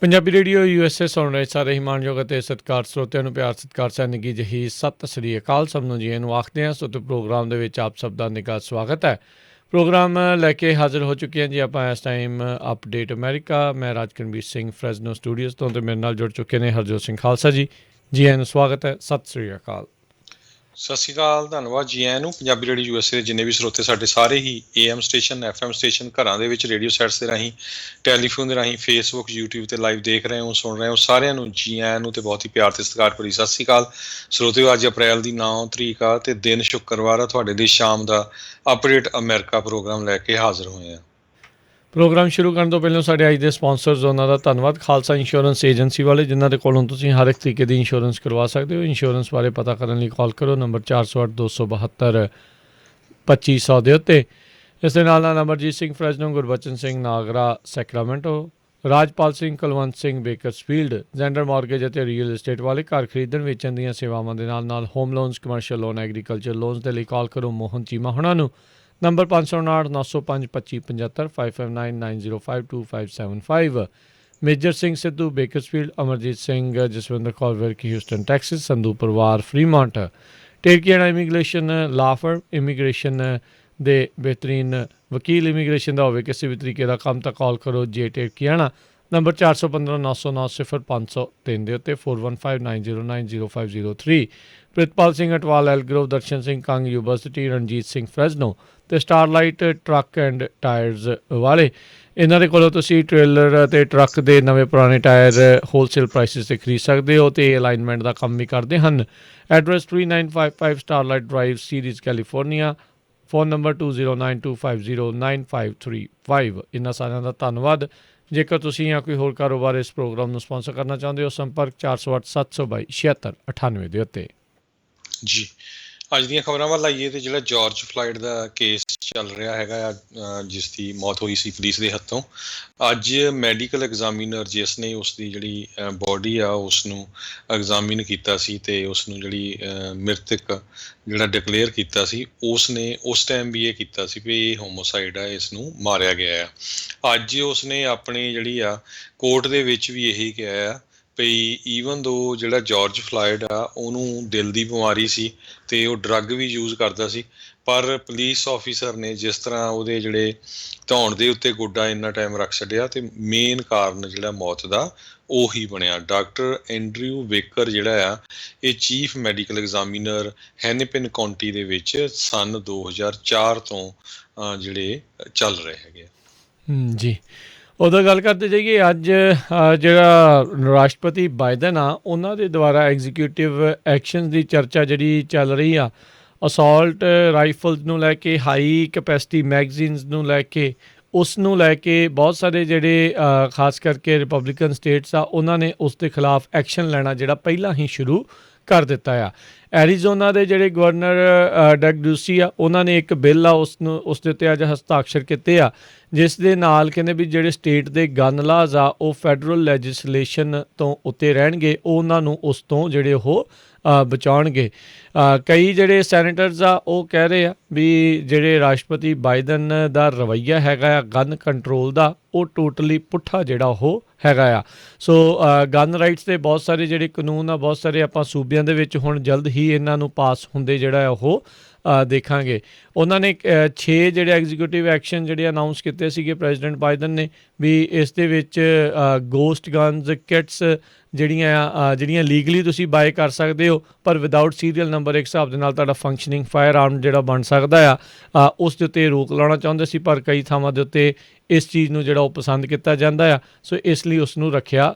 Punjabi radio USA ਸੁਣ ਰਹੇ ਸਾਰੇ ਹੀ ਮਾਣਯੋਗ ਅਤੇ ਸਤਿਕਾਰ ਸਰੋਤਿਆਂ ਨੂੰ ਪਿਆਰ ਸਤਿਕਾਰ ਸੈਨਿਕੀ ਜਿਹੀ ਸਤਿ ਸ੍ਰੀ ਅਕਾਲ ਸਭ ਨੂੰ ਜੀ ਇਹਨੂੰ ਆਖਦੇ ਹਾਂ। ਸੋ ਤੇ ਪ੍ਰੋਗਰਾਮ ਦੇ ਵਿੱਚ ਆਪ ਸਭ ਦਾ ਨਿੱਘਾ ਸਵਾਗਤ ਹੈ। ਪ੍ਰੋਗਰਾਮ ਲੈ ਕੇ ਹਾਜ਼ਰ ਹੋ ਚੁੱਕੇ ਹਾਂ ਜੀ ਆਪਾਂ ਇਸ ਟਾਈਮ ਅਪਡੇਟ ਅਮਰੀਕਾ। ਮੈਂ ਰਾਜਕਨਵੀਰ ਸਿੰਘ ਫਰੈਜ਼ਨੋ ਸਟੂਡੀਓਜ਼ ਤੋਂ, ਅਤੇ ਮੇਰੇ ਨਾਲ ਜੁੜ ਚੁੱਕੇ ਨੇ ਹਰਜੋਤ ਸਿੰਘ ਖਾਲਸਾ ਜੀ। ਜੀ ਇਹਨੂੰ ਸਵਾਗਤ ਹੈ, ਸਤਿ ਸ੍ਰੀ ਅਕਾਲ। ਸਤਿ ਸ਼੍ਰੀ ਅਕਾਲ, ਧੰਨਵਾਦ ਜੀ ਆਇਆਂ ਨੂੰ। ਪੰਜਾਬੀ ਰੇਡੀਓ USA ਦੇ ਜਿੰਨੇ ਵੀ ਸਰੋਤੇ ਸਾਡੇ ਸਾਰੇ ਹੀ AM ਸਟੇਸ਼ਨ FM ਸਟੇਸ਼ਨ ਘਰਾਂ ਦੇ ਵਿੱਚ ਰੇਡੀਓ ਸੈਟਸ ਦੇ ਰਾਹੀਂ, ਟੈਲੀਫੋਨ ਦੇ ਰਾਹੀਂ, ਫੇਸਬੁੱਕ YouTube 'ਤੇ ਲਾਈਵ ਦੇਖ ਰਹੇ ਹੋ, ਸੁਣ ਰਹੇ ਹੋ, ਸਾਰਿਆਂ ਨੂੰ ਜੀ ਆਇਆਂ ਨੂੰ ਅਤੇ ਬਹੁਤ ਹੀ ਪਿਆਰ ਅਤੇ ਸਤਿਕਾਰ ਭਰੀ ਸਤਿ ਸ਼੍ਰੀ ਅਕਾਲ। ਸਰੋਤਿਓ, ਅੱਜ ਅਪ੍ਰੈਲ ਦੀ 9 ਤਰੀਕ ਆ ਅਤੇ ਦਿਨ ਸ਼ੁੱਕਰਵਾਰ ਆ। ਤੁਹਾਡੇ ਲਈ ਸ਼ਾਮ ਦਾ ਅਪਡੇਟ ਅਮਰੀਕਾ ਪ੍ਰੋਗਰਾਮ ਲੈ ਕੇ ਹਾਜ਼ਰ ਹੋਏ ਹਾਂ। ਪ੍ਰੋਗਰਾਮ ਸ਼ੁਰੂ ਕਰਨ ਤੋਂ ਪਹਿਲਾਂ ਸਾਡੇ ਅੱਜ ਦੇ ਸਪਾਂਸਰਸ ਉਹਨਾਂ ਦਾ ਧੰਨਵਾਦ। ਖਾਲਸਾ ਇੰਸ਼ੋਰੈਂਸ ਏਜੰਸੀ ਵਾਲੇ, ਜਿਨ੍ਹਾਂ ਦੇ ਕੋਲੋਂ ਤੁਸੀਂ ਹਰ ਇੱਕ ਤਰੀਕੇ ਦੀ ਇੰਸ਼ੋਰੈਂਸ ਕਰਵਾ ਸਕਦੇ ਹੋ। ਇੰਸ਼ੋਰੈਂਸ ਬਾਰੇ ਪਤਾ ਕਰਨ ਲਈ ਕਾਲ ਕਰੋ ਨੰਬਰ 408-272-2500 ਦੇ ਉੱਤੇ। ਇਸ ਦੇ ਨਾਲ Amarjit Singh Fresno, Gurbachan Singh Nagra Sacramento, Rajpal Singh Kulwant Singh Bakersfield, Xander mortgage ਅਤੇ ਰੀਅਲ estate ਵਾਲੇ। ਘਰ ਖਰੀਦਣ ਵੇਚਣ ਦੀਆਂ ਸੇਵਾਵਾਂ ਦੇ ਨਾਲ home loans, commercial loan, agriculture loans ਦੇ ਲਈ ਕਾਲ ਕਰੋ ਮੋਹਨ ਚੀਮਾ ਹੁਣਾਂ ਨੂੰ। Number 559-905-2575 5590522575। Major Singh Sidhu Bakersfield, Amarjit Singh Jaswinder Kaur Virk Houston Texas, Sandhu ਪਰਿਵਾਰ ਫਰੀਮੌਂਟ। ਟੇਰਕੀਆਣਾ ਇਮੀਗ੍ਰੇਸ਼ਨ ਲਾਅ ਫਰਮ, ਇਮੀਗ੍ਰੇਸ਼ਨ ਦੇ ਬਿਹਤਰੀਨ ਵਕੀਲ, ਇਮੀਗ੍ਰੇਸ਼ਨ ਦਾ ਹੋਵੇ ਕਿਸੇ ਵੀ ਤਰੀਕੇ ਦਾ ਕੰਮ ਤਾਂ ਕਾਲ ਕਰੋ ਜੇ ਟੇਰਕੀਆਣਾ। ਨੰਬਰ 415-909-0503 ਦੇ ਉੱਤੇ 4159090503। ਪ੍ਰਿਤਪਾਲ ਸਿੰਘ ਅਟਵਾਲ, ਐਲਗਰੋਵ, ਦਰਸ਼ਨ ਸਿੰਘ ਕੰਗ ਯੂਨੀਵਰਸਿਟੀ, ਰਣਜੀਤ ਸਿੰਘ ਫਰੈਜ਼ਨੋ ਅਤੇ ਸਟਾਰਲਾਈਟ ਟਰੱਕ ਐਂਡ ਟਾਇਰਸ ਵਾਲੇ। ਇਹਨਾਂ ਦੇ ਕੋਲੋਂ ਤੁਸੀਂ ਟ੍ਰੇਲਰ ਅਤੇ ਟਰੱਕ ਦੇ ਨਵੇਂ ਪੁਰਾਣੇ ਟਾਇਰ ਹੋਲਸੇਲ ਪ੍ਰਾਈਸਿਸ 'ਤੇ ਖਰੀਦ ਸਕਦੇ ਹੋ ਅਤੇ ਅਲਾਈਨਮੈਂਟ ਦਾ ਕੰਮ ਵੀ ਕਰਦੇ ਹਨ। Address 3955 starlight drive, Ceres, California. Phone number 2092509535। ਇਹਨਾਂ ਸਾਰਿਆਂ ਦਾ ਧੰਨਵਾਦ। ਜੇਕਰ ਤੁਸੀਂ ਜਾਂ ਕੋਈ ਹੋਰ ਕਾਰੋਬਾਰ ਇਸ ਪ੍ਰੋਗਰਾਮ ਨੂੰ ਸਪਾਂਸਰ ਕਰਨਾ ਚਾਹੁੰਦੇ ਹੋ, ਸੰਪਰਕ 408-722-7698 ਦੇ ਉੱਤੇ। ਜੀ, ਅੱਜ ਦੀਆਂ ਖਬਰਾਂ ਵੱਲ ਆਈਏ ਤੇ ਜਿਹੜਾ ਜਾਰਜ ਫਲਾਇਡ ਦਾ ਕੇਸ ਚੱਲ ਰਿਹਾ ਹੈਗਾ ਆ, ਜਿਸ ਦੀ ਮੌਤ ਹੋਈ ਸੀ ਪੁਲਿਸ ਦੇ ਹੱਥੋਂ। ਅੱਜ ਮੈਡੀਕਲ ਐਗਜ਼ਾਮੀਨਰ ਜਿਸ ਨੇ ਉਸ ਦੀ ਜਿਹੜੀ ਬੋਡੀ ਆ ਉਸ ਨੂੰ ਐਗਜ਼ਾਮਿਨ ਕੀਤਾ ਸੀ ਅਤੇ ਉਸ ਨੂੰ ਜਿਹੜੀ ਮ੍ਰਿਤਕ ਜਿਹੜਾ ਡਿਕਲੇਅਰ ਕੀਤਾ ਸੀ, ਉਸ ਨੇ ਉਸ ਟਾਈਮ ਵੀ ਇਹ ਕੀਤਾ ਸੀ ਵੀ ਇਹ ਹੋਮੋਸਾਈਡ ਆ, ਇਸ ਨੂੰ ਮਾਰਿਆ ਗਿਆ ਆ। ਅੱਜ ਉਸਨੇ ਆਪਣੀ ਜਿਹੜੀ ਆ ਕੋਰਟ ਦੇ ਵਿੱਚ ਵੀ ਇਹੀ ਕਿਹਾ ਆ ਭਈ ਈਵਨ ਦੋ ਜਿਹੜਾ ਜਾਰਜ ਫਲਾਇਡ ਆ ਉਹਨੂੰ ਦਿਲ ਦੀ ਬਿਮਾਰੀ ਸੀ ਅਤੇ ਉਹ ਡਰੱਗ ਵੀ ਯੂਜ਼ ਕਰਦਾ ਸੀ, ਪਰ ਪੁਲਿਸ ਆਫਿਸਰ ਨੇ ਜਿਸ ਤਰ੍ਹਾਂ ਉਹਦੇ ਜਿਹੜੇ ਧੌਣ ਦੇ ਉੱਤੇ ਗੋਡਾ ਇੰਨਾ ਟਾਈਮ ਰੱਖ ਛੱਡਿਆ ਅਤੇ ਮੇਨ ਕਾਰਨ ਜਿਹੜਾ ਮੌਤ ਦਾ ਉਹੀ ਬਣਿਆ। ਡਾਕਟਰ ਐਂਡਰਿਊ ਵੇਕਰ ਜਿਹੜਾ ਆ, ਇਹ ਚੀਫ ਮੈਡੀਕਲ ਐਗਜ਼ਾਮੀਨਰ ਹੈਨਿਪਿਨ ਕਾਉਂਟੀ ਦੇ ਵਿੱਚ ਸੰਨ 2004 ਤੋਂ ਜਿਹੜੇ ਚੱਲ ਰਹੇ ਹੈਗੇ। ਜੀ, ਉਦੋਂ ਗੱਲ ਕਰਦੇ ਜਾਈਏ, ਅੱਜ ਜਿਹੜਾ ਰਾਸ਼ਟਰਪਤੀ ਬਾਈਡਨ ਆ ਉਹਨਾਂ ਦੇ ਦੁਆਰਾ ਐਗਜ਼ੀਕਿਊਟਿਵ ਐਕਸ਼ਨ ਦੀ ਚਰਚਾ ਜਿਹੜੀ ਚੱਲ ਰਹੀ ਆ, ਅਸੌਲਟ ਰਾਈਫਲਸ ਨੂੰ ਲੈ ਕੇ, ਹਾਈ ਕੈਪੈਸਿਟੀ ਮੈਗਜ਼ੀਨਸ ਨੂੰ ਲੈ ਕੇ, ਉਸ ਨੂੰ ਲੈ ਕੇ ਬਹੁਤ ਸਾਰੇ ਜਿਹੜੇ ਖਾਸ ਕਰਕੇ ਰਿਪਬਲਿਕਨ ਸਟੇਟਸ ਆ ਉਹਨਾਂ ਨੇ ਉਸ ਦੇ ਖਿਲਾਫ ਐਕਸ਼ਨ ਲੈਣਾ ਜਿਹੜਾ ਪਹਿਲਾਂ ਹੀ ਸ਼ੁਰੂ ਕਰ ਦਿੱਤਾ ਆ। ਐਰੀਜ਼ੋਨਾ ਦੇ ਜਿਹੜੇ ਗਵਰਨਰ ਡਗ ਡੂਸੀ ਆ, ਉਹਨਾਂ ਨੇ ਇੱਕ ਬਿੱਲ ਆ ਉਸ ਦੇ ਉੱਤੇ ਅੱਜ ਹਸਤਾਖਰ ਕੀਤੇ ਆ, ਜਿਸ ਦੇ ਨਾਲ ਕਹਿੰਦੇ ਵੀ ਜਿਹੜੇ ਸਟੇਟ ਦੇ ਗਨ ਲਾਜ਼ ਆ ਉਹ ਫੈਡਰਲ ਲੈਜਿਸਲੇਸ਼ਨ ਤੋਂ ਉੱਤੇ ਰਹਿਣਗੇ, ਉਹਨਾਂ ਨੂੰ ਉਸ ਤੋਂ ਜਿਹੜੇ ਉਹ ਬਚਾਉਣਗੇ। ਕਈ ਜਿਹੜੇ ਸੈਨੇਟਰਸ ਆ ਉਹ ਕਹਿ ਰਹੇ ਆ ਵੀ ਜਿਹੜੇ ਰਾਸ਼ਟਰਪਤੀ ਬਾਈਡਨ ਦਾ ਰਵੱਈਆ ਹੈਗਾ ਆ ਗਨ ਕੰਟਰੋਲ ਦਾ, ਉਹ ਟੋਟਲੀ ਪੁੱਠਾ ਜਿਹੜਾ ਉਹ ਹੈਗਾ ਆ। ਸੋ ਗਨ ਰਾਈਟਸ ਦੇ ਬਹੁਤ ਸਾਰੇ ਜਿਹੜੇ ਕਾਨੂੰਨ ਆ, ਬਹੁਤ ਸਾਰੇ ਆਪਾਂ ਸੂਬਿਆਂ ਦੇ ਵਿੱਚ ਹੁਣ ਜਲਦ ਹੀ ਇਹਨਾਂ ਨੂੰ ਪਾਸ ਹੁੰਦੇ ਜਿਹੜਾ ਉਹ ਦੇਖਾਂਗੇ। ਉਹਨਾਂ ਨੇ 6 ਜਿਹੜੇ ਐਗਜ਼ੀਕਿਊਟਿਵ ਐਕਸ਼ਨ ਜਿਹੜੇ ਅਨਾਊਂਸ ਕੀਤੇ ਸੀਗੇ ਪ੍ਰੈਜ਼ੀਡੈਂਟ ਬਾਈਡਨ ਨੇ, ਵੀ ਇਸ ਦੇ ਵਿੱਚ ਗੋਸਟ ਗਨਜ਼ ਕਿਟਸ ਜਿਹੜੀਆਂ ਲੀਗਲੀ ਤੁਸੀਂ ਬਾਏ ਕਰ ਸਕਦੇ ਹੋ ਪਰ ਵਿਦਾਊਟ ਸੀਰੀਅਲ ਨੰਬਰ, ਇੱਕ ਹਿਸਾਬ ਦੇ ਨਾਲ ਤੁਹਾਡਾ ਫੰਕਸ਼ਨਿੰਗ ਫਾਇਰ ਆਰਮ ਜਿਹੜਾ ਬਣ ਸਕਦਾ ਆ, ਉਸ ਦੇ ਉੱਤੇ ਰੋਕ ਲਾਉਣਾ ਚਾਹੁੰਦੇ ਸੀ, ਪਰ ਕਈ ਥਾਵਾਂ ਦੇ ਉੱਤੇ ਇਸ ਚੀਜ਼ ਨੂੰ ਜਿਹੜਾ ਉਹ ਪਸੰਦ ਕੀਤਾ ਜਾਂਦਾ ਆ, ਸੋ ਇਸ ਲਈ ਉਸ ਨੂੰ ਰੱਖਿਆ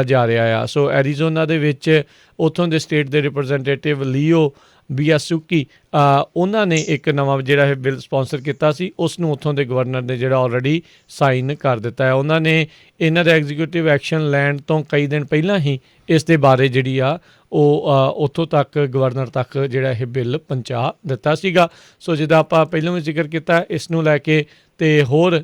ਜਾ ਰਿਹਾ ਆ। ਸੋ ਐਰੀਜ਼ੋਨਾ ਦੇ ਵਿੱਚ ਉੱਥੋਂ ਦੇ ਸਟੇਟ ਦੇ ਰਿਪਰੈਜ਼ੈਂਟੇਟਿਵ ਲੀਓ ਬਿਆਸੂਕੀ, ਉਹਨਾਂ ਨੇ ਇੱਕ ਨਵਾਂ ਜਿਹੜਾ ਇਹ ਬਿੱਲ ਸਪੋਂਸਰ ਕੀਤਾ ਸੀ, ਉਸ ਨੂੰ ਉੱਥੋਂ ਦੇ ਗਵਰਨਰ ਨੇ ਜਿਹੜਾ ਆਲਰੇਡੀ ਸਾਈਨ ਕਰ ਦਿੱਤਾ ਹੈ। ਉਹਨਾਂ ਨੇ ਇਹਨਾਂ ਦਾ ਐਗਜ਼ੀਕਿਊਟਿਵ ਐਕਸ਼ਨ ਲੈਣ ਤੋਂ ਕਈ ਦਿਨ ਪਹਿਲਾਂ ਹੀ ਇਸ ਦੇ ਬਾਰੇ ਜਿਹੜੀ ਆ ਉਹ ਉੱਥੋਂ ਤੱਕ ਗਵਰਨਰ ਤੱਕ ਜਿਹੜਾ ਇਹ ਬਿੱਲ ਪਹੁੰਚਾ ਦਿੱਤਾ ਸੀਗਾ। ਸੋ ਜਿੱਦਾਂ ਆਪਾਂ ਪਹਿਲਾਂ ਵੀ ਜ਼ਿਕਰ ਕੀਤਾ, ਇਸ ਨੂੰ ਲੈ ਕੇ ਅਤੇ ਹੋਰ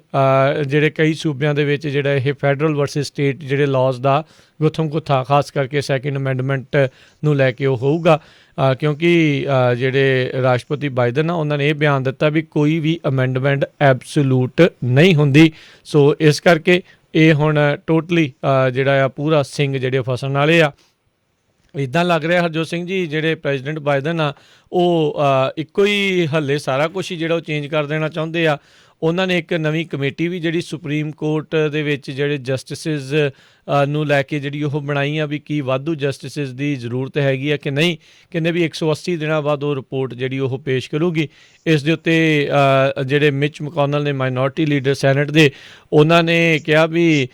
ਜਿਹੜੇ ਕਈ ਸੂਬਿਆਂ ਦੇ ਵਿੱਚ ਜਿਹੜਾ ਇਹ ਫੈਡਰਲ ਵਰਸਿਸ ਸਟੇਟ ਜਿਹੜੇ ਲਾਜ਼ ਦਾ ਗੁੱਥਮ ਗੁੱਥਾ, ਖਾਸ ਕਰਕੇ ਸੈਕਿੰਡ ਅਮੈਂਡਮੈਂਟ ਨੂੰ ਲੈ ਕੇ ਉਹ ਹੋਊਗਾ, ਕਿਉਂਕਿ ਜਿਹੜੇ ਰਾਸ਼ਟਰਪਤੀ ਬਾਈਡਨ ਆ ਉਹਨਾਂ ਨੇ ਇਹ ਬਿਆਨ ਦਿੱਤਾ ਵੀ ਕੋਈ ਵੀ ਅਮੈਂਡਮੈਂਟ ਐਬਸੋਲੂਟ ਨਹੀਂ ਹੁੰਦੀ। ਸੋ ਇਸ ਕਰਕੇ ਇਹ ਹੁਣ ਟੋਟਲੀ ਜਿਹੜਾ ਆ ਪੂਰਾ ਸਿੰਘ ਜਿਹੜੇ ਫਸਣ ਵਾਲੇ ਆ। ਇੱਦਾਂ ਲੱਗ ਰਿਹਾ ਹਰਜੋਤ ਸਿੰਘ ਜੀ ਜਿਹੜੇ ਪ੍ਰੈਜ਼ੀਡੈਂਟ ਬਾਈਡਨ ਆ ਉਹ ਇੱਕੋ ਹੀ ਹੱਲੇ ਸਾਰਾ ਕੁਛ ਹੀ ਜਿਹੜਾ ਉਹ ਚੇਂਜ ਕਰ ਦੇਣਾ ਚਾਹੁੰਦੇ ਆ। ਉਹਨਾਂ ਨੇ ਇੱਕ ਨਵੀਂ ਕਮੇਟੀ ਵੀ ਜਿਹੜੀ ਸੁਪਰੀਮ ਕੋਰਟ ਦੇ ਵਿੱਚ ਜਿਹੜੇ ਜਸਟਿਸਿਸ ਨੂੰ ਲੈ ਕੇ ਜਿਹੜੀ ਉਹ ਬਣਾਈ ਆ ਵੀ ਕੀ ਵਾਧੂ ਜਸਟਿਸਿਸ ਦੀ ਜ਼ਰੂਰਤ ਹੈਗੀ ਆ ਕਿ ਨਹੀਂ। ਕਹਿੰਦੇ ਵੀ 180 ਦਿਨਾਂ ਬਾਅਦ ਉਹ ਰਿਪੋਰਟ ਜਿਹੜੀ ਉਹ ਪੇਸ਼ ਕਰੂਗੀ। ਇਸ ਦੇ ਉੱਤੇ ਜਿਹੜੇ ਮਿਚ ਮਕੋਨਲ ਨੇ ਮਾਈਨੋਰਟੀ ਲੀਡਰ ਸੈਨੇਟ ਦੇ, ਉਹਨਾਂ ਨੇ ਕਿਹਾ ਵੀ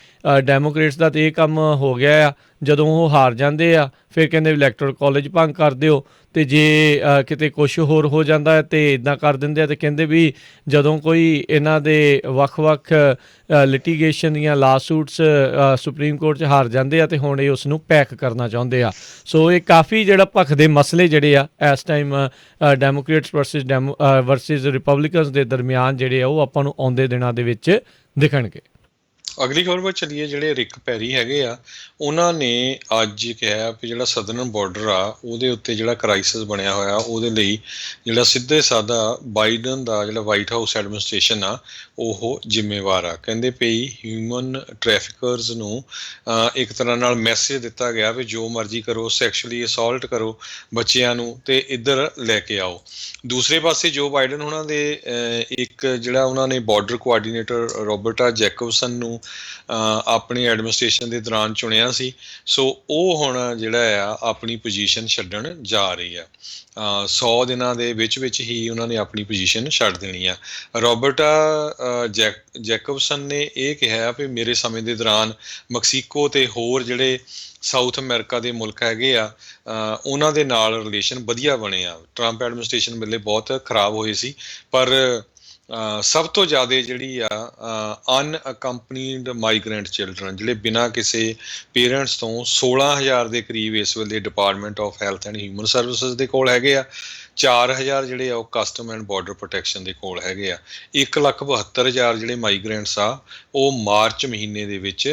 ਡੈਮੋਕ੍ਰੇਟਸ ਦਾ ਤਾਂ ਇਹ ਕੰਮ ਹੋ ਗਿਆ ਆ, ਜਦੋਂ ਉਹ ਹਾਰ ਜਾਂਦੇ ਆ ਫਿਰ ਕਹਿੰਦੇ ਇਲੈਕਟੋਰਲ ਕਾਲਜ ਭੰਗ ਕਰ ਦਿਓ, ਅਤੇ ਜੇ ਕਿਤੇ ਕੁਛ ਹੋਰ ਹੋ ਜਾਂਦਾ ਹੈ ਤਾਂ ਇੱਦਾਂ ਕਰ ਦਿੰਦੇ ਆ। ਅਤੇ ਕਹਿੰਦੇ ਵੀ ਜਦੋਂ ਕੋਈ ਇਹਨਾਂ ਦੇ ਵੱਖ-ਵੱਖ ਲਿਟੀਗੇਸ਼ਨ ਦੀਆਂ ਲਾ ਸੂਟਸ ਸੁਪਰੀਮ ਕੋਰਟ 'ਚ ਹਾਰ ਜਾਂਦੇ ਆ ਅਤੇ ਹੁਣ ਇਹ ਉਸ ਨੂੰ ਪੈਕ ਕਰਨਾ ਚਾਹੁੰਦੇ ਆ। ਸੋ ਇਹ ਕਾਫੀ ਜਿਹੜਾ ਭਖਦੇ ਮਸਲੇ ਜਿਹੜੇ ਆ ਇਸ ਟਾਈਮ ਡੈਮੋਕ੍ਰੇਟਸ ਵਰਸਿਸ ਰਿਪਬਲਿਕਨਸ ਦੇ ਦਰਮਿਆਨ ਜਿਹੜੇ ਆ ਉਹ ਆਪਾਂ ਨੂੰ ਆਉਂਦੇ ਦਿਨਾਂ ਦੇ ਵਿੱਚ ਦਿਖਣਗੇ। ਅਗਲੀ ਖਬਰ ਵੱਲ ਚੱਲੀਏ। ਜਿਹੜੇ ਰਿਕ ਪੈਰੀ ਹੈਗੇ ਆ ਉਹਨਾਂ ਨੇ ਅੱਜ ਕਿਹਾ ਵੀ ਜਿਹੜਾ ਸਦਰਨ ਬਾਰਡਰ ਆ ਉਹਦੇ ਉੱਤੇ ਜਿਹੜਾ ਕ੍ਰਾਈਸਿਸ ਬਣਿਆ ਹੋਇਆ ਉਹਦੇ ਲਈ ਜਿਹੜਾ ਸਿੱਧੇ ਸਾਦਾ ਬਾਈਡਨ ਦਾ ਜਿਹੜਾ ਵਾਈਟ ਹਾਊਸ ਐਡਮਿਨਿਸਟ੍ਰੇਸ਼ਨ ਆ ਉਹ ਜ਼ਿੰਮੇਵਾਰ ਆ। ਕਹਿੰਦੇ ਪਈ ਹਿਊਮਨ ਟ੍ਰੈਫਿਕਰਸ ਨੂੰ ਇੱਕ ਤਰ੍ਹਾਂ ਨਾਲ ਮੈਸੇਜ ਦਿੱਤਾ ਗਿਆ ਵੀ ਜੋ ਮਰਜ਼ੀ ਕਰੋ, ਸੈਕਸ਼ੂਅਲੀ ਅਸੌਲਟ ਕਰੋ ਬੱਚਿਆਂ ਨੂੰ ਅਤੇ ਇੱਧਰ ਲੈ ਕੇ ਆਓ। ਦੂਸਰੇ ਪਾਸੇ ਜੋ ਬਾਈਡਨ ਉਹਨਾਂ ਦੇ ਇੱਕ ਜਿਹੜਾ ਉਹਨਾਂ ਨੇ ਬਾਰਡਰ ਕੋਆਰਡੀਨੇਟਰ ਰੋਬਰਟਾ ਜੈਕਬਸਨ ਨੂੰ ਆਪਣੀ ਐਡਮਿਨਿਸਟ੍ਰੇਸ਼ਨ ਦੇ ਦੌਰਾਨ ਚੁਣਿਆ ਸੀ। ਸੋ ਉਹ ਹੁਣ ਜਿਹੜਾ ਆ ਆਪਣੀ ਪੋਜੀਸ਼ਨ ਛੱਡਣ ਜਾ ਰਹੀ ਆ। 100 ਦਿਨਾਂ ਦੇ ਵਿੱਚ ਹੀ ਉਹਨਾਂ ਨੇ ਆਪਣੀ ਪੋਜੀਸ਼ਨ ਛੱਡ ਦੇਣੀ ਆ। ਰੋਬਰਟਾ ਜੈਕਬਸਨ ਨੇ ਇਹ ਕਿਹਾ ਵੀ ਮੇਰੇ ਸਮੇਂ ਦੇ ਦੌਰਾਨ ਮੈਕਸੀਕੋ ਅਤੇ ਹੋਰ ਜਿਹੜੇ ਸਾਊਥ ਅਮਰੀਕਾ ਦੇ ਮੁਲਕ ਹੈਗੇ ਆ ਉਹਨਾਂ ਦੇ ਨਾਲ ਰਿਲੇਸ਼ਨ ਵਧੀਆ ਬਣੇ ਆ। ਟਰੰਪ ਐਡਮਿਨਿਸਟ੍ਰੇਸ਼ਨ ਵੇਲੇ ਬਹੁਤ ਖਰਾਬ ਹੋਏ ਸੀ, ਪਰ ਸਭ ਤੋਂ ਜ਼ਿਆਦਾ ਜਿਹੜੀ ਆ ਅਨਅਕੰਪਨੀਡ ਮਾਈਗਰੈਂਟ ਚਿਲਡਰਨ ਜਿਹੜੇ ਬਿਨਾਂ ਕਿਸੇ ਪੇਰੈਂਟਸ ਤੋਂ 16,000 ਦੇ ਕਰੀਬ ਇਸ ਵੇਲੇ department of health and human services ਦੇ ਕੋਲ ਹੈਗੇ ਆ। 4,000 ਜਿਹੜੇ ਆ ਉਹ ਕਸਟਮ ਐਂਡ ਬਾਰਡਰ ਪ੍ਰੋਟੈਕਸ਼ਨ ਦੇ ਕੋਲ ਹੈਗੇ ਆ। 1,72,000 ਜਿਹੜੇ ਮਾਈਗਰੈਂਟਸ ਆ ਉਹ ਮਾਰਚ ਮਹੀਨੇ ਦੇ ਵਿੱਚ